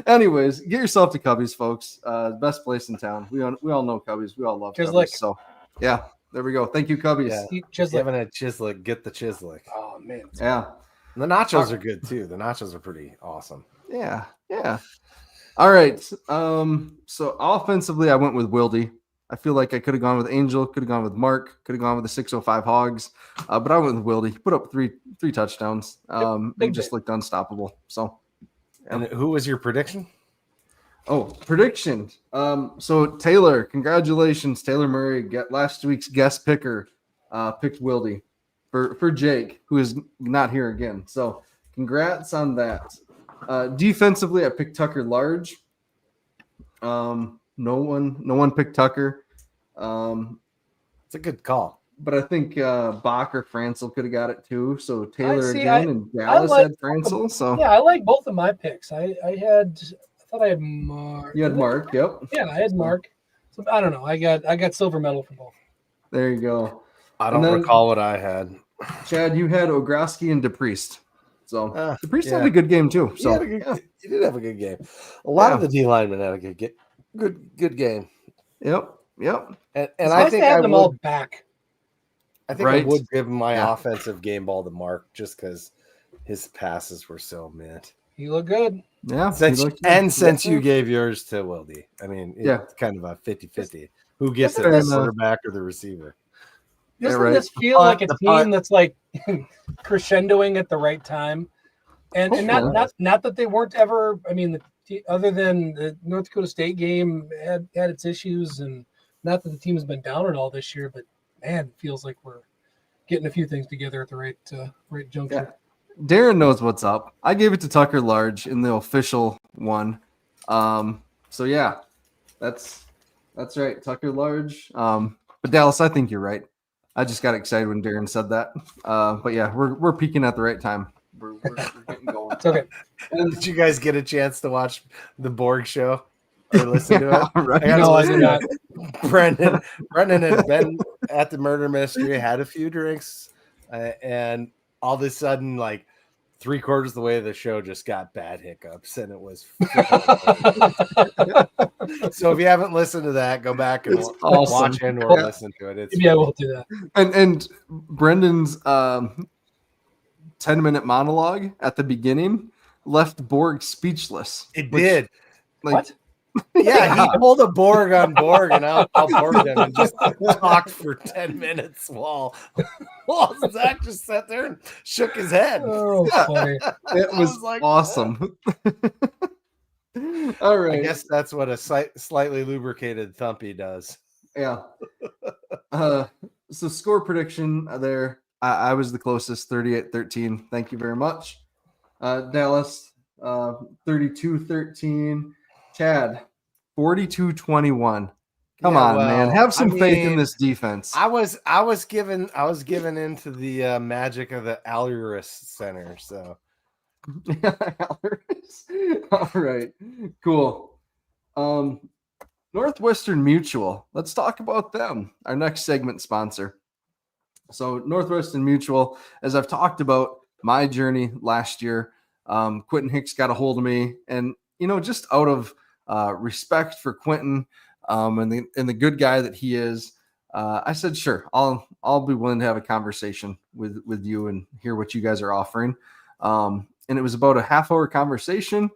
anyways, get yourself to Cubbies, folks. Best place in town. We all know Cubbies. We all love Cubbies. So yeah, there we go. Thank you, Cubbies. Yeah. You haven't had Chislick, get the Chislick. Oh man. Yeah. And the nachos are good too. The nachos are pretty awesome. Yeah. All right. So offensively, I went with Wilde. I feel like I could have gone with Angel, could have gone with Mark, could have gone with the 605 Hogs, but I went with Wilde. He put up three touchdowns. He just looked unstoppable. So, and who was your prediction? Oh, prediction. So Taylor, congratulations, Taylor Murray. Get last week's guest picker, picked Wilde for Jake, who is not here again. So, congrats on that. Defensively, I picked Tucker Large. No one picked Tucker. It's a good call. But I think Bach or Francel could have got it too. So Taylor see, again, and Dallas had Francel. So yeah, I like both of my picks. I thought I had Mark. You had Mark, yep. Yeah, I had Mark. So I don't know. I got silver medal for both. There you go. I don't recall what I had. Chad, you had Ogrosky and DePriest. So DePriest yeah. had a good game too. So he did have a good game. A lot of the D linemen had a good game. Yep. And I think I have them all back. I think I would give my offensive game ball to Mark just because his passes were so mid. He looked good. Yeah. Since you gave yours to Wildy, I mean, it's kind of a 50-50. Who gets it, the quarterback or the receiver? Doesn't this feel like a team that's like crescendoing at the right time? And not that they weren't ever. I mean, other than the North Dakota State game had its issues, and not that the team has been down at all this year, but man, it feels like we're getting a few things together at the right juncture. Yeah. Darren knows what's up. I gave it to Tucker Large in the official one. So yeah, that's right, Tucker Large. But Dallas, I think you're right. I just got excited when Darren said that. But yeah, we're peaking at the right time. We're getting going. It's okay. Did you guys get a chance to watch the Borg show or listen to it? Right. I did not. Brendan had been at the murder mystery, had a few drinks, and all of a sudden, like 3/4 of the way of the show, just got bad hiccups, and it was. So if you haven't listened to that, go back and watch and or listen to it. Maybe I will do that. And Brendan's 10-minute monologue at the beginning left Borg speechless. It did. What? Yeah, he pulled a Borg on Borg and out Borg him and just talked for 10 minutes while Zach just sat there and shook his head. Oh, funny. It was like, awesome. All right. I guess that's what a slightly lubricated thumpy does. Yeah. So score prediction there. I was the closest, 38-13. Thank you very much. Dallas, 32-13. Chad, 42-21. Come on, man. Have some faith in this defense. I was given into the magic of the Alurus Center. So all right, cool. Northwestern Mutual. Let's talk about them. Our next segment sponsor. So Northwestern Mutual, as I've talked about my journey last year, Quentin Hicks got a hold of me, and just out of respect for Quentin and the good guy that he is, I said, sure, I'll be willing to have a conversation with you and hear what you guys are offering. And it was about a half-hour conversation,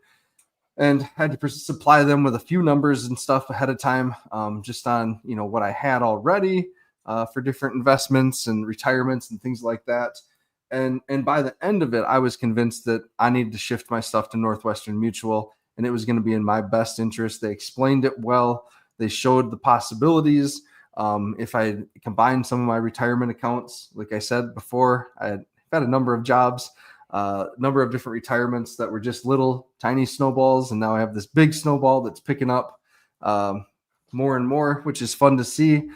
and had to supply them with a few numbers and stuff ahead of time, just on what I had already for different investments and retirements and things like that. And by the end of it, I was convinced that I needed to shift my stuff to Northwestern Mutual, and it was going to be in my best interest. They explained it well. They showed the possibilities. If I combined some of my retirement accounts, like I said before, I've had a number of jobs, number of different retirements that were just little tiny snowballs. And now I have this big snowball that's picking up more and more, which is fun to see.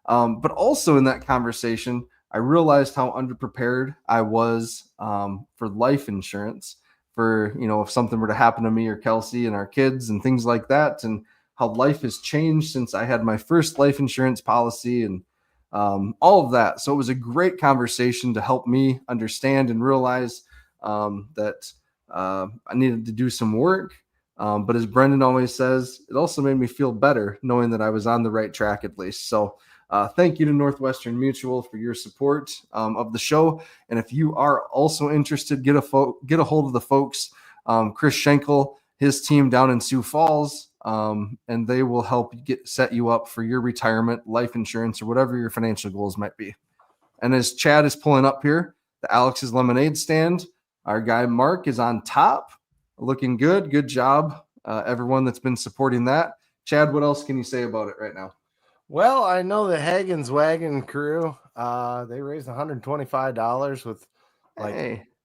But also in that conversation, I realized how underprepared I was for life insurance, for, if something were to happen to me or Kelsey and our kids and things like that, and how life has changed since I had my first life insurance policy and all of that. So it was a great conversation to help me understand and realize that I needed to do some work. But as Brendan always says, it also made me feel better knowing that I was on the right track at least. So thank you to Northwestern Mutual for your support of the show. And if you are also interested, get a hold of the folks, Chris Schenkel, his team down in Sioux Falls, and they will help set you up for your retirement, life insurance, or whatever your financial goals might be. And as Chad is pulling up here, the Alex's Lemonade stand, our guy Mark is on top, looking good. Good job, everyone that's been supporting that. Chad, what else can you say about it right now? Well, I know the Hagen's Wagon crew, they raised $125 with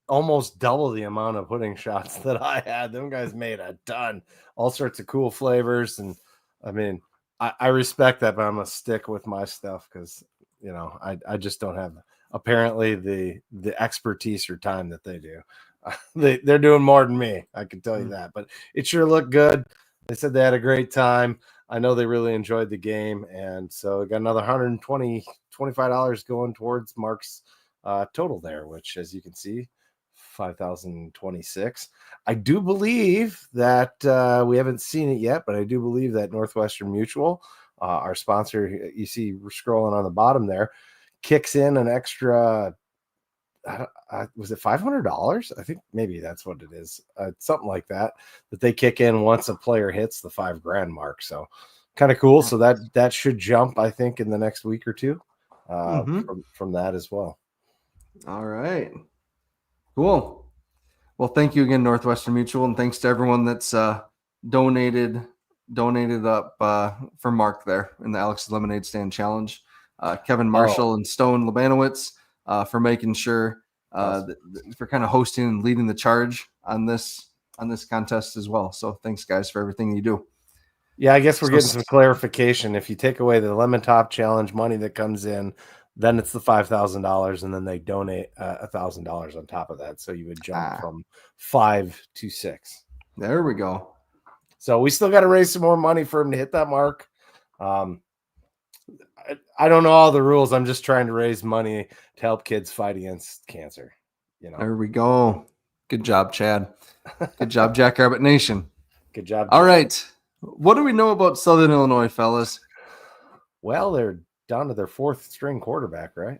almost double the amount of pudding shots that I had. Them guys made a ton, all sorts of cool flavors. And I mean, I respect that, but I'm gonna stick with my stuff because I just don't have apparently the expertise or time that they do. They're doing more than me. I can tell you that. But it sure looked good. They said they had a great time. I know they really enjoyed the game, and so we got another $25 going towards Mark's total there, which, as you can see, 5,026. I do believe that we haven't seen it yet, but I do believe that Northwestern Mutual, our sponsor, you see we're scrolling on the bottom there, kicks in an extra. Was it $500? I think maybe that's what it is. Something like that they kick in once a player hits the $5,000 mark. So kind of cool. So that should jump, I think, in the next week or two from that as well. All right. Cool. Well, thank you again, Northwestern Mutual, and thanks to everyone that's donated up for Mark there in the Alex's Lemonade Stand Challenge. Kevin Marshall and Stone Labanowitz for making sure for kind of hosting and leading the charge on this contest as well. So thanks, guys, for everything you do. Yeah, I guess we're getting some clarification. If you take away the Lemon Top Challenge money that comes in, then it's the $5,000, and then they donate $1,000 on top of that. So you would jump from 5 to 6. There we go. So we still got to raise some more money for him to hit that mark. I don't know all the rules. I'm just trying to raise money to help kids fight against cancer. There we go. Good job, Chad. Good job, Jackrabbit Nation. Good job. All right. What do we know about Southern Illinois, fellas? Well, they're down to their 4th string quarterback, right?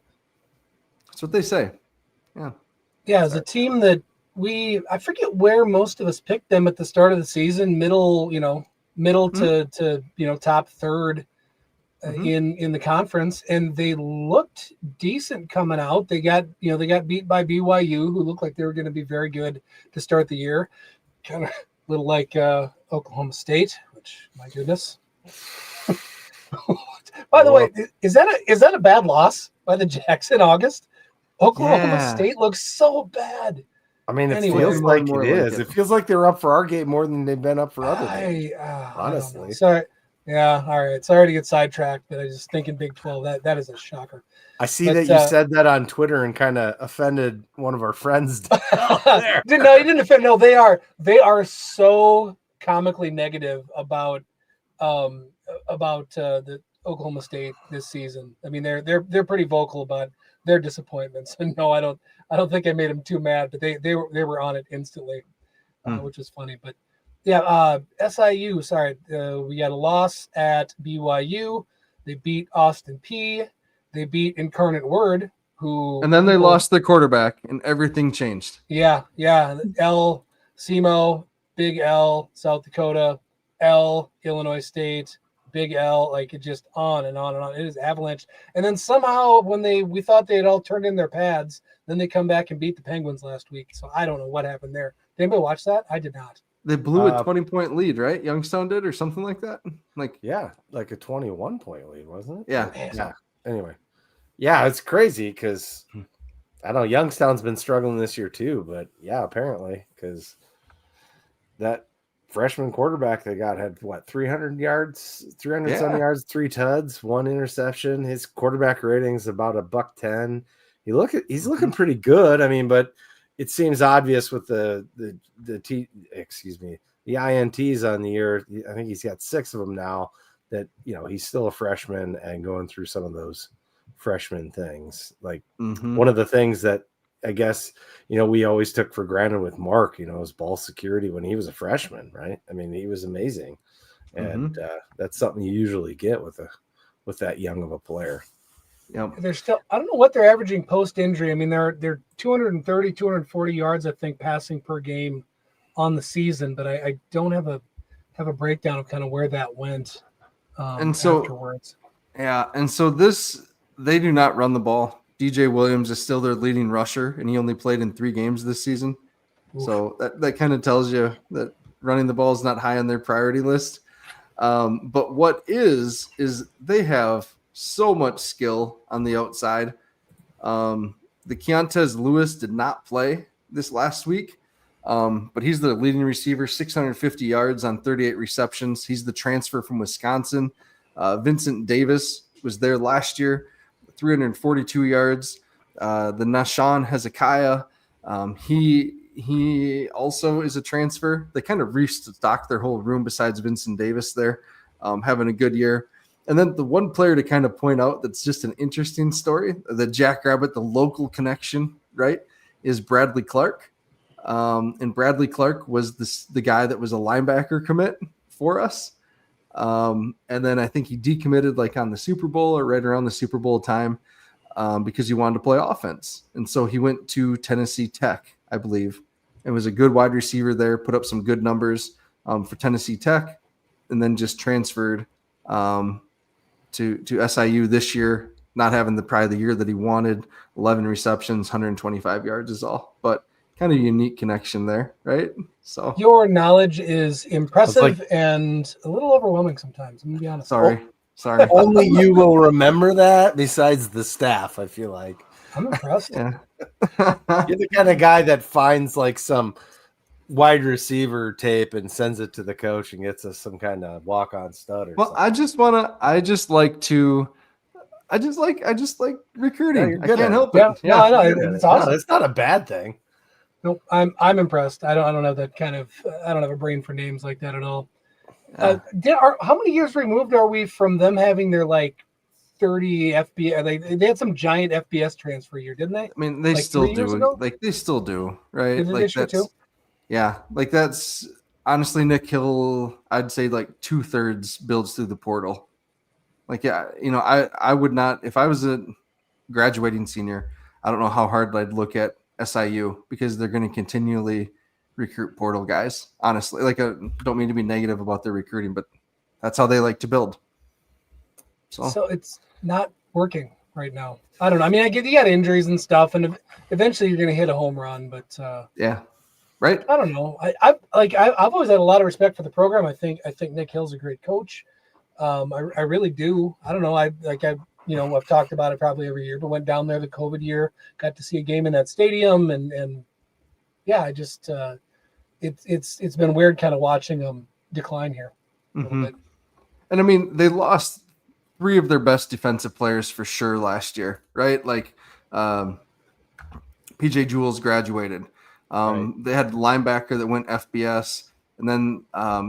That's what they say. Yeah. Yeah, as a team that I forget where most of us picked them at the start of the season, middle to top third in the conference, and they looked decent coming out. They got beat by BYU, who looked like they were going to be very good to start the year. Kind of a little like Oklahoma State, which, my goodness. By the way, is that a bad loss by the Jacks in August? Oklahoma State looks so bad. I mean, it feels like it is. It feels like they're up for our game more than they've been up for other games. Honestly. Sorry. Yeah, all right. Sorry to get sidetracked, but I was just thinking Big 12. That is a shocker. I see that you said that on Twitter and kind of offended one of our friends down there. No, you didn't offend. No, they are so comically negative about the Oklahoma State this season. I mean, they're pretty vocal about their disappointments. And no, I don't think I made them too mad, but they were on it instantly, which was funny. But yeah, SIU. Sorry, we got a loss at BYU. They beat Austin Peay. They beat Incarnate Word, and then they lost their quarterback, and everything changed. Yeah. L, SEMO, Big L, South Dakota, L, Illinois State, Big L, like it just on and on and on. It is avalanche. And then somehow when we thought they had all turned in their pads, then they come back and beat the Penguins last week. So I don't know what happened there. Did anybody watch that? I did not. They blew a 20-point lead, right? Youngstown did, or something like that. Like a 21-point lead, wasn't it? Yeah. Anyway, yeah, it's crazy because I don't know. Youngstown's been struggling this year too, but yeah, apparently because that freshman quarterback they got had 300 yards, 370 yards, 3 tuds, 1 interception. His quarterback rating's about $110. He's looking pretty good. I mean, but it seems obvious with the INTs on the year. I think he's got 6 of them now. That he's still a freshman and going through some of those freshman things. Like one of the things that I guess we always took for granted with Mark, his ball security when he was a freshman, right? I mean, he was amazing, and that's something you usually get with that young of a player. Yeah, they're still. I don't know what they're averaging post injury. I mean, they're 230, 240 yards, I think, passing per game on the season, but I don't have a breakdown of kind of where that went. And so afterwards. Yeah, and so they do not run the ball. DJ Williams is still their leading rusher, and he only played in 3 games this season. Oof. So that kind of tells you that running the ball is not high on their priority list. But what is they have so much skill on the outside. The Keontae Lewis did not play this last week, but he's the leading receiver, 650 yards on 38 receptions. He's the transfer from Wisconsin. Vincent Davis was there last year, 342 yards. The Nahshon Hezekiah, he also is a transfer. They kind of restocked their whole room besides Vincent Davis there, having a good year. And then the one player to kind of point out that's just an interesting story, the Jackrabbit, the local connection, right, is Bradley Clark. And Bradley Clark was the guy that was a linebacker commit for us. And then I think he decommitted like on the Super Bowl or right around the Super Bowl time because he wanted to play offense. And so he went to Tennessee Tech, I believe, and was a good wide receiver there, put up some good numbers for Tennessee Tech, and then just transferred to SIU this year, not having probably the year that he wanted. 11 receptions, 125 yards is all, but kind of unique connection there, right? So your knowledge is impressive and a little overwhelming sometimes. I'm gonna be honest. Sorry. Only you will remember that besides the staff, I feel like. I'm impressed. Yeah. You're the kind of guy that finds like some wide receiver tape and sends it to the coach and gets us some kind of walk-on stud or Well, something. I just like recruiting. Yeah, I can't help Yeah, it. no, I know. It's awesome. No, it's not a bad thing. Nope, I'm impressed. I don't have that kind of. I don't have a brain for names like that at all. How many years removed are we from them having their like 30 FBS? They had some giant FBS transfer year, didn't they? I mean, they Like still 3 years do. ago? Like they still do, right? Is it Like this year that's too? yeah. Like that's honestly Nick Hill. I'd say like 2/3 builds through the portal. Like yeah, I would not if I was a graduating senior. I don't know how hard I'd look at SIU because they're going to continually recruit portal guys. Honestly, like don't mean to be negative about their recruiting, but that's how they like to build. So it's not working right now. I don't know. I mean, I get you got injuries and stuff, and eventually you're going to hit a home run. But yeah, right. I don't know. I've always had a lot of respect for the program. I think Nick Hill's a great coach. I really do. I don't know. I've talked about it probably every year, but went down there the COVID year, got to see a game in that stadium, and yeah, I just it's been weird kind of watching them decline here a little bit. And I mean, they lost 3 of their best defensive players for sure last year, right? Like PJ Jules graduated. Right. They had linebacker that went FBS, and then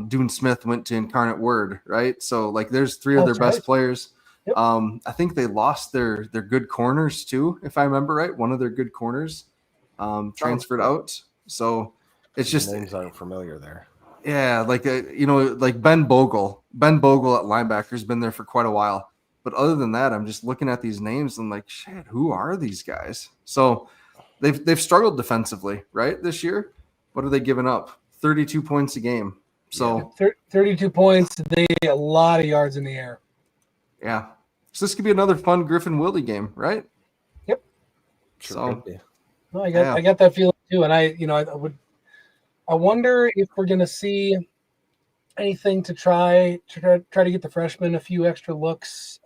Dune Smith went to Incarnate Word, right? So like there's 3 of their best players. Yep. I think they lost their good corners too, if I remember right. One of their good corners transferred out. So it's just names aren't familiar there. Yeah, like like Ben Bogle. Ben Bogle at linebacker has been there for quite a while. But other than that, I'm just looking at these names and I'm like, shit, who are these guys? So they've struggled defensively, right? This year. What are they giving up? 32 points a game. So 32 points, a lot of yards in the air. Yeah. So this could be another fun Griffin Willie game, right? Yep. Sure could be. No, I got that feeling too. And I wonder if we're going to see anything to try to get the freshmen a few extra looks,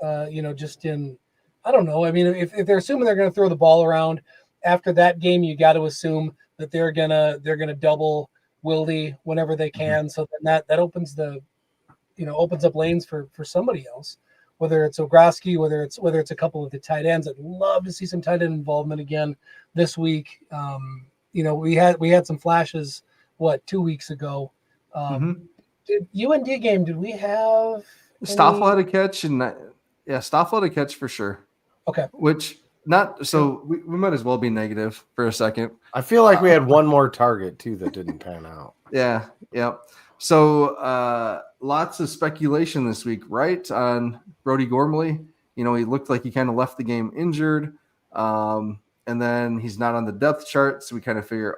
just in, I don't know. I mean, if they're assuming they're going to throw the ball around after that game, you got to assume that they're going to double Wildy whenever they can. So then that opens opens up lanes for somebody else, whether it's Ogroski, whether it's a couple of the tight ends. I'd love to see some tight end involvement again this week. We had some flashes 2 weeks ago. UND game, did we have Stoffel had a catch Stoffel had a catch for sure. Okay. Which we might as well be negative for a second. I feel like we had one more target too that didn't pan out. Yeah. So lots of speculation this week, right? On Brody Gormley. He looked like he kind of left the game injured. And then he's not on the depth chart. So we kind of figure,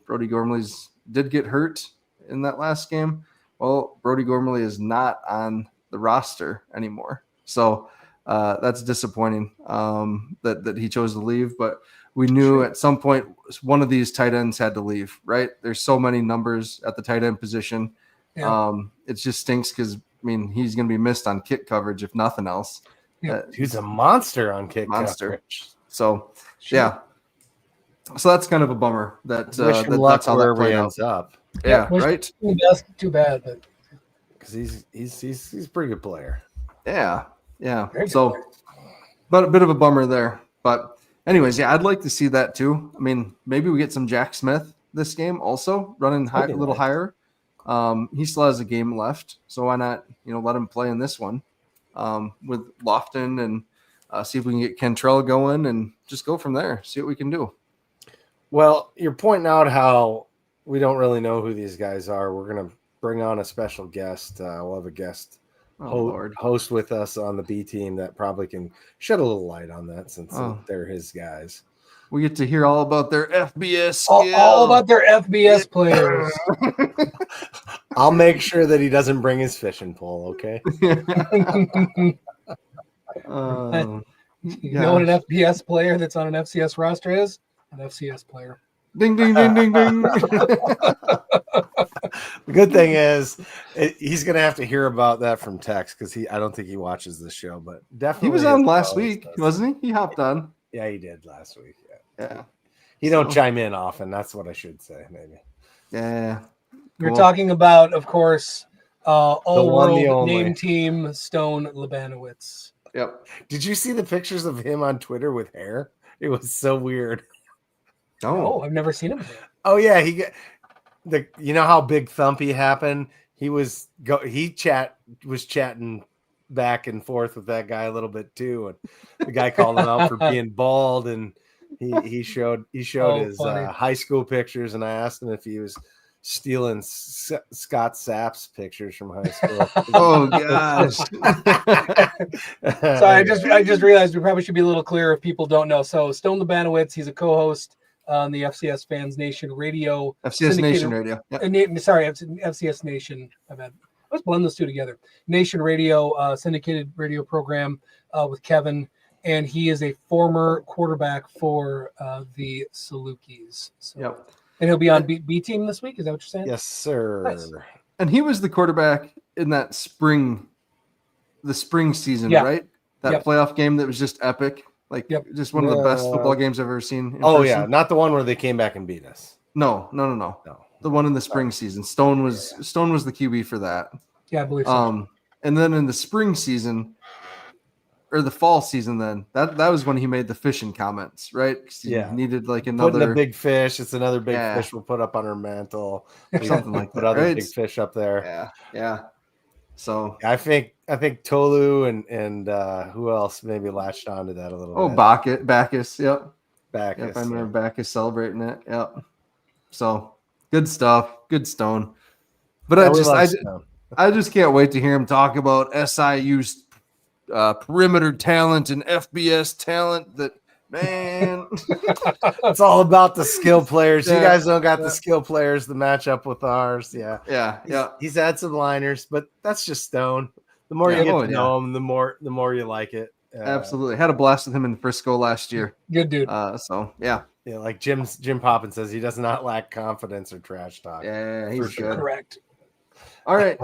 Brody Gormley's did get hurt in that last game. Well, Brody Gormley is not on the roster anymore. So that's disappointing that he chose to leave. But we knew at some point one of these tight ends had to leave, right? There's so many numbers at the tight end position. Yeah. It just stinks because, he's going to be missed on kick coverage, if nothing else. Yeah. He's a monster on kick coverage. So, yeah. So that's kind of a bummer that's how that played out. Up. Yeah, right. Too bad, but because he's a pretty good player. Yeah. Very good. So, but a bit of a bummer there. But anyways, yeah, I'd like to see that too. I mean, maybe we get some Jack Smith this game also running high, a little nice. higher. He still has a game left, so why not, let him play in this one with Lofton and see if we can get Cantrell going and just go from there. See what we can do. Well, you're pointing out how we don't really know who these guys are. We're going to bring on a special guest. We'll have a guest host with us on the B team that probably can shed a little light on that since they're his guys. We get to hear all about their FBS skills. All about their FBS players. I'll make sure that he doesn't bring his fishing pole, okay? You know what an FBS player that's on an FCS roster is? An FCS player. Ding, ding, ding, ding, ding. The good thing is he's going to have to hear about that from Tex because I don't think he watches this show, but definitely. He was on last week, wasn't he? He hopped on. Yeah, he did last week. Yeah. He don't chime in often. That's what I should say, maybe. Yeah. You're talking about, of course, all-world name team Stone Labanowitz. Yep. Did you see the pictures of him on Twitter with hair? It was so weird. Oh, I've never seen him. Oh yeah, you know how Big Thumpy happened? He was chatting back and forth with that guy a little bit too, and the guy called him out for being bald, and he showed his high school pictures, and I asked him if he was stealing Scott Sapp's pictures from high school. Oh gosh. So I just realized we probably should be a little clearer if people don't know. So Stone Labanowitz, he's a co-host on the FCS Fans Nation Radio. FCS Nation Radio. Yep. FCS Nation. Let's blend those two together. Nation Radio, syndicated radio program with Kevin, and he is a former quarterback for the Salukis. So, yep. And he'll be on B team this week. Is that what you're saying? Yes, sir. Nice. And he was the quarterback in the spring season, right? That playoff game that was just epic. Just one of the best football games I've ever seen. Yeah, not the one where they came back and beat us. No. The one in the spring season. Stone was the QB for that. Yeah, I believe so. And then in the spring season or the fall season, then that was when he made the fishing comments, right? He needed another putting a big fish. It's another big fish we'll put up on our mantle. Something like that. Put other big fish up there. Yeah. So I think Tolu and who else maybe latched onto that a little bit. Oh, Bacchus. Yep. Bacchus. Yep, I remember Bacchus celebrating it. Yep. So good stuff. Good Stone. But I just can't wait to hear him talk about SIU's perimeter talent and FBS talent. That man, it's all about the skill players. You guys don't got the skill players to match up with ours. Yeah. He's had some liners, but that's just Stone. The more you get to know him, the more you like it. Absolutely, had a blast with him in Frisco last year. Good dude. Like Jim Poppin says, he does not lack confidence or trash talk. Yeah, he's good. Correct. All right.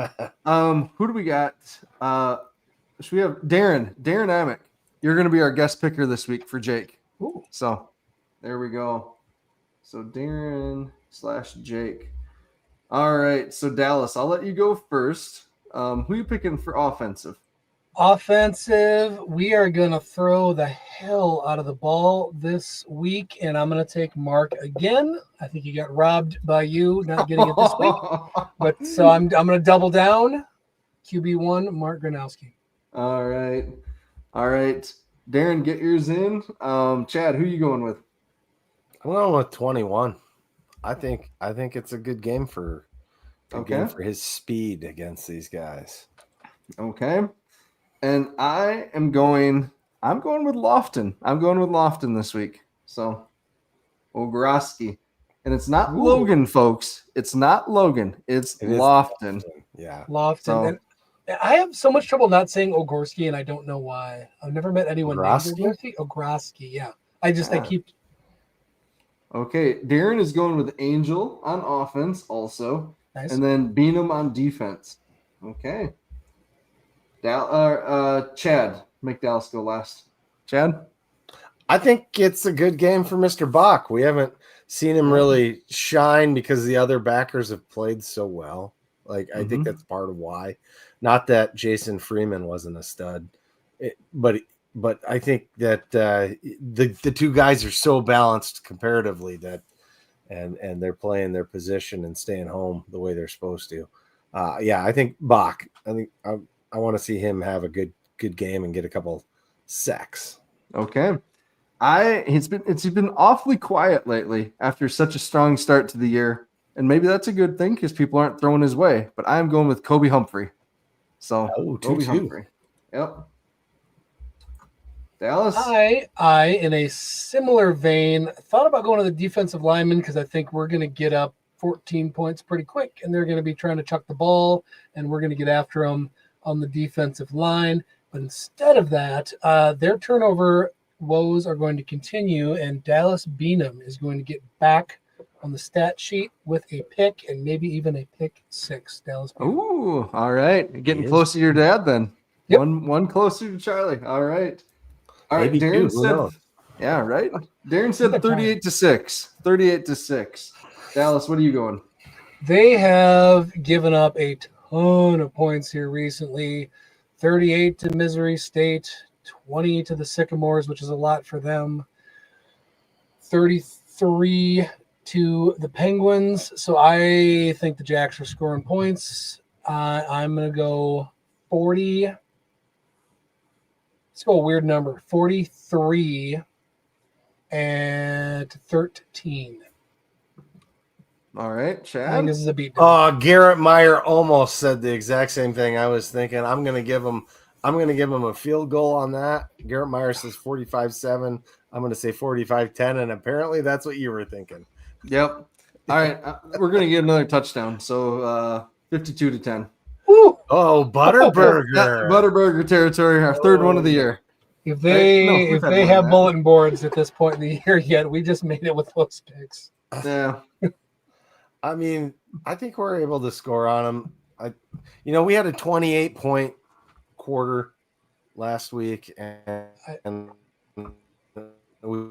Who do we got? Should we have Darren Amick? You're going to be our guest picker this week for Jake. Ooh. So there we go. So Darren/Jake. All right. So Dallas, I'll let you go first. Who are you picking for offensive? Offensive, we are going to throw the hell out of the ball this week, and I'm going to take Mark again. I think he got robbed by you not getting it this week. But so I'm going to double down. QB1, Mark Gronowski. All right. Darren, get yours in. Chad, who are you going with? I'm going with 21. I think it's a good game for his speed against these guys. Okay. And I'm going with Lofton. I'm going with Lofton this week. So Ogroski. And it's not Logan, folks. It's not Logan. It's Lofton. Yeah. Lofton. So, and I have so much trouble not saying Ogorski, and I don't know why. I've never met anyone named Ogorski. Ogroski, yeah. I keep. Okay, Darren is going with Angel on offense also. Nice. And then Beanham on defense. Okay. Chad, make Dallas go last. Chad? I think it's a good game for Mr. Bach. We haven't seen him really shine because the other backers have played so well. Like, I think that's part of why. Not that Jason Freeman wasn't a stud, but I think that the two guys are so balanced comparatively that, and they're playing their position and staying home the way they're supposed to. I think Bach. I think I want to see him have a good game and get a couple sacks. Okay. It's been awfully quiet lately after such a strong start to the year. And maybe that's a good thing because people aren't throwing his way. But I'm going with Kobe Humphrey. So Kobe Humphrey. Yep. Dallas? I, in a similar vein, thought about going to the defensive lineman because I think we're going to get up 14 points pretty quick, and they're going to be trying to chuck the ball, and we're going to get after them on the defensive line. But instead of that, their turnover woes are going to continue, and Dallas Beanham is going to get back on the stat sheet with a pick and maybe even a pick 6. Dallas Beanham. Ooh, all right. Getting close to your dad then. Yep. One closer to Charlie. All right. All right. Maybe Darren two, who said, knows? yeah, right. Darren said 38-6. 38-6. Dallas, what are you going? They have given up a ton of points here recently. 38 to Missouri State, 20 to the Sycamores, which is a lot for them. 33 to the Penguins. So I think the Jacks are scoring points. I'm going to go 40. Let's go a weird number. 43 and 13. All right, I think Chad. this is a beatdown. Garrett Meyer almost said the exact same thing. I was thinking I'm going to give him a field goal on that. Garrett Meyer says 45-7. I'm going to say 45-10, and apparently that's what you were thinking. Yep. All right, we're going to get another touchdown. So 52-10. Woo! Oh, Butterburger. Butterburger territory, our third one of the year. If they we've had more have than that. bulletin boards at this point in the year yet, we just made it with those picks. Yeah. I mean, I think we're able to score on them. We had a 28-point quarter last week, and we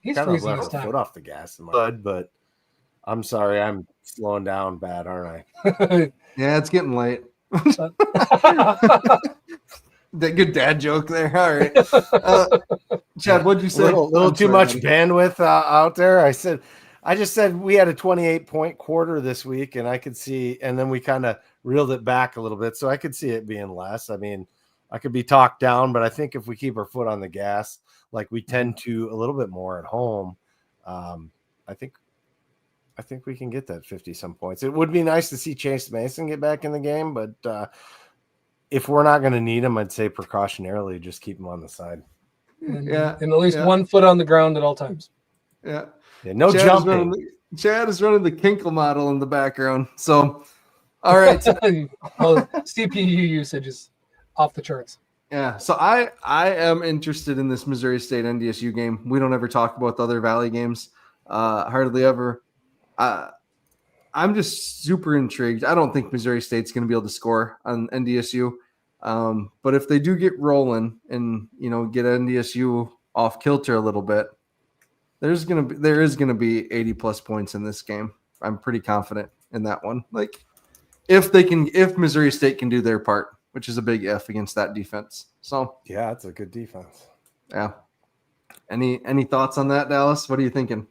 He's kind of freezing left this our time. foot off the gas in my head, but I'm sorry, I'm slowing down bad, aren't Yeah, it's getting late. That good dad joke there. All right. Chad, what'd you say? little I'm too sorry, much buddy. bandwidth out there. I just said we had a 28-point quarter this week, and I could see, and then we kind of reeled it back a little bit, so I could see it being less. I mean, I could be talked down, but I think if we keep our foot on the gas, like we tend to a little bit more at home, I think we can get that 50-some points. It would be nice to see Chase Mason get back in the game, but if we're not going to need him, I'd say precautionarily just keep him on the side. and Yeah, at least yeah. 1 foot on the ground at all times. Yeah. Yeah, no Chad is jumping. Chad is running the Kinkle model in the background. So, all right. Well, CPU usage is off the charts. Yeah. So I am interested in this Missouri State NDSU game. We don't ever talk about the other Valley games. Hardly ever. I'm just super intrigued. I don't think Missouri State's going to be able to score on NDSU. But if they do get rolling and, get NDSU off kilter a little bit, there is going to be 80 plus points in this game. I'm pretty confident in that one. Like if Missouri State can do their part, which is a big if against that defense. So Yeah, it's a good defense. yeah. Any thoughts on that, Dallas? What are you thinking?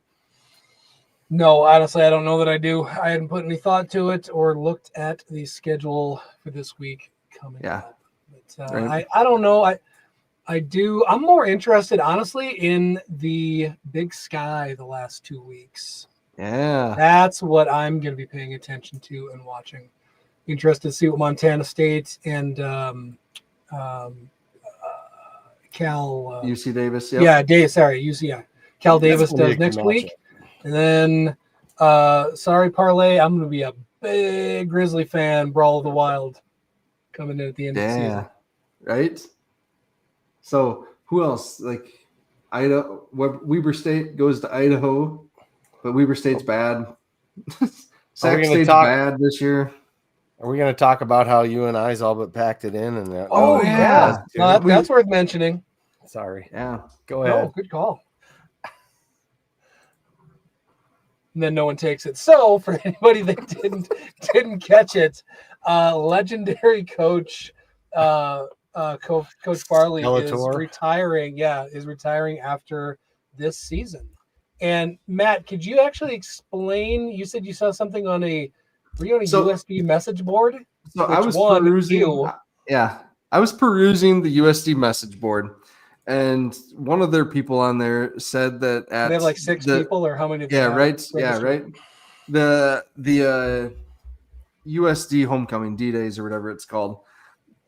No, honestly, I don't know that I do. I hadn't put any thought to it or looked at the schedule for this week coming up. But Right. I don't know. I do. I'm more interested, honestly, in the Big Sky the last 2 weeks. Yeah. That's what I'm going to be paying attention to and watching. Interested to see what Montana State and Cal. UC Davis. Yep. Yeah, UCI. Cal Davis gonna be does a good next week. matchup. And then, sorry, Parlay, I'm going to be a big Grizzly fan, Brawl of the Wild, coming in at the end of the season. Yeah. Right. So who else? Like Idaho, Weber State goes to Idaho, but Weber State's bad. Sac State's bad this year. Are we going to talk about how UNI's all but packed it in? And Oh, yeah. No, that's worth mentioning. Sorry. Yeah. Go ahead. No, good call. and then no one takes it. So for anybody that didn't catch it, legendary coach Coach Farley is Bellator. retiring. Yeah, is retiring after this season. And Matt, could you actually explain? You said you saw something on a USB message board. So I was perusing. I was perusing the USD message board, and one of their people on there said that they have like 6 people, or how many? Right. The USD homecoming D-Days or whatever it's called.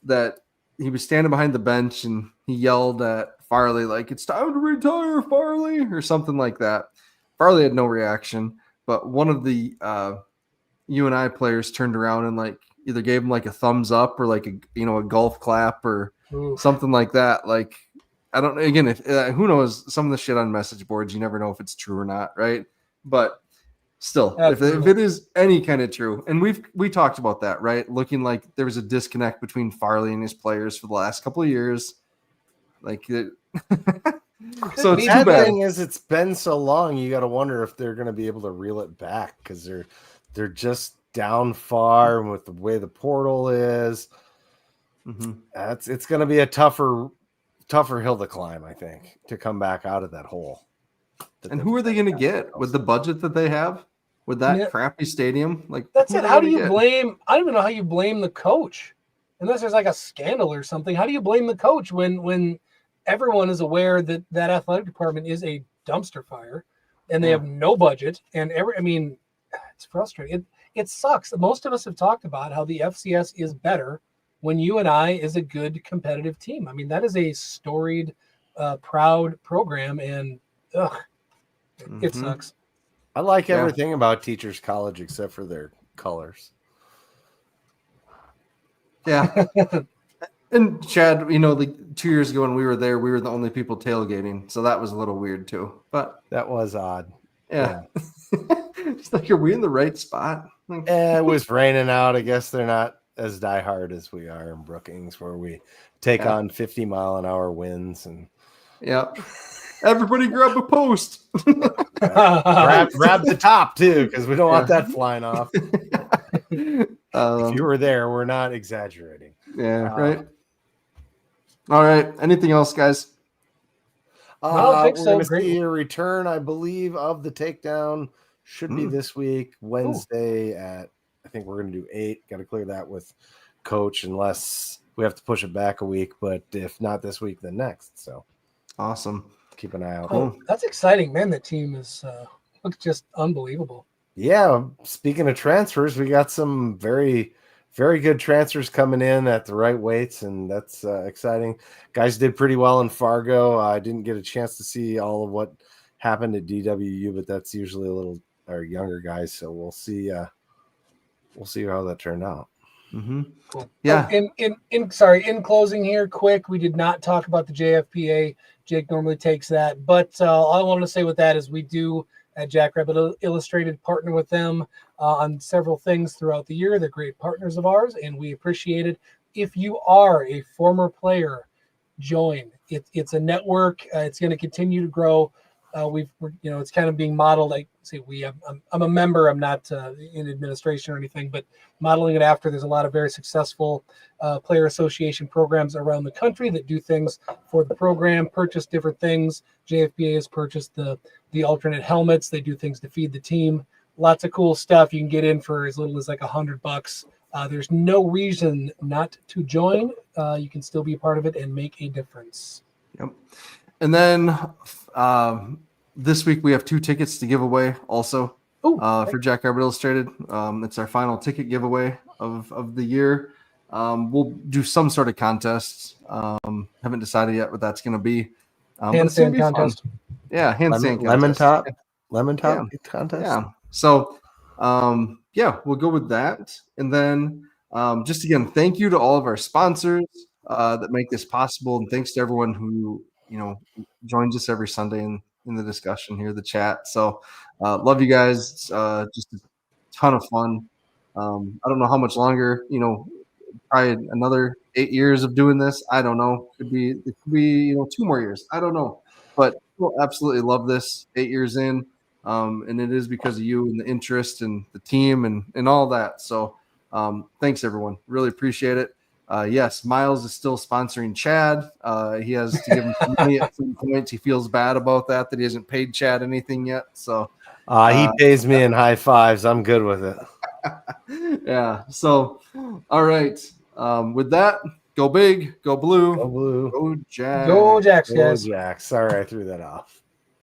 That he was standing behind the bench and he yelled at Farley like, "It's time to retire, Farley," or something like that. Farley had no reaction, but one of the UNI players turned around and like either gave him like a thumbs up or like a golf clap or something like that. Like, I don't know. Again, if who knows, some of the shit on message boards, you never know if it's true or not, right? But still, if it is any kind of true, and we talked about that, right? Looking like there was a disconnect between Farley and his players for the last couple of years. Like, so it's too bad. Thing is, it's been so long. You got to wonder if they're going to be able to reel it back because they're just down far, and with the way the portal is, it's going to be a tougher hill to climb, I think, to come back out of that hole. And who are they going to get with the budget that they have with that crappy stadium? Like, that's it. How do you blame? I don't even know how you blame the coach, unless there's like a scandal or something. How do you blame the coach when everyone is aware that athletic department is a dumpster fire, and they have no budget, and it's frustrating. It sucks. Most of us have talked about how the FCS is better when UNI is a good competitive team. I mean, that is a storied, proud program, and it sucks. I like everything about Teachers College except for their colors. Yeah. And Chad, like 2 years ago when we were there, we were the only people tailgating. So that was a little weird too. But that was odd. Yeah. It's like, are we in the right spot? It was raining out. I guess they're not as diehard as we are in Brookings, where we take on 50-mile-an-hour winds. And everybody grab a post. grab the top too, because we don't want that flying off. If you were there, we're not exaggerating. Yeah, right. All right. Anything else, guys? I don't think we're so. going to see a return, I believe, of the takedown. Should be this week, Wednesday at, I think we're going to do 8. Got to clear that with Coach, unless we have to push it back a week. But if not this week, then next. So awesome. Keep an eye out. Oh, that's exciting, man. The team is looks just unbelievable. Yeah. Speaking of transfers, we got some very, very good transfers coming in at the right weights, and that's exciting. Guys did pretty well in Fargo. I didn't get a chance to see all of what happened at DWU, but that's usually a little our younger guys. So we'll see. We'll see how that turned out. Cool. Yeah. In closing here, quick, we did not talk about the JFPA. Jake normally takes that, but all I wanted to say with that is we do at Jackrabbit Illustrated partner with them on several things throughout the year. They're great partners of ours, and we appreciate it. If you are a former player, join. It's a network. It's going to continue to grow. It's kind of being modeled. I'm a member. I'm not in administration or anything, but modeling it after. There's a lot of very successful player association programs around the country that do things for the program, purchase different things. JFPA has purchased the alternate helmets. They do things to feed the team. Lots of cool stuff. You can get in for as little as like $100. There's no reason not to join. You can still be a part of it and make a difference. Yep. And then this week we have 2 tickets to give away also for Jackrabbit Illustrated. It's our final ticket giveaway of the year. We'll do some sort of contest. Haven't decided yet what that's going to be. Handstand contest. Fun. Yeah, handstand contest. Lemon top contest. Yeah. So, we'll go with that. And then just again, thank you to all of our sponsors that make this possible. And thanks to everyone who, joins us every Sunday in the discussion here, the chat. So love you guys. It's just a ton of fun. I don't know how much longer, probably another 8 years of doing this. I don't know. It could be 2 more years. I don't know. But we'll absolutely love this 8 years in. And it is because of you and the interest and the team and all that. So thanks, everyone. Really appreciate it. Yes, Miles is still sponsoring Chad. He has to give him some money at some point. He feels bad about that he hasn't paid Chad anything yet. So He pays me in high fives. I'm good with it. yeah. So, all right. With that, go big, go blue, Go blue. go Jack. Go Jacks, Go guys. Jack. Sorry, I threw that off.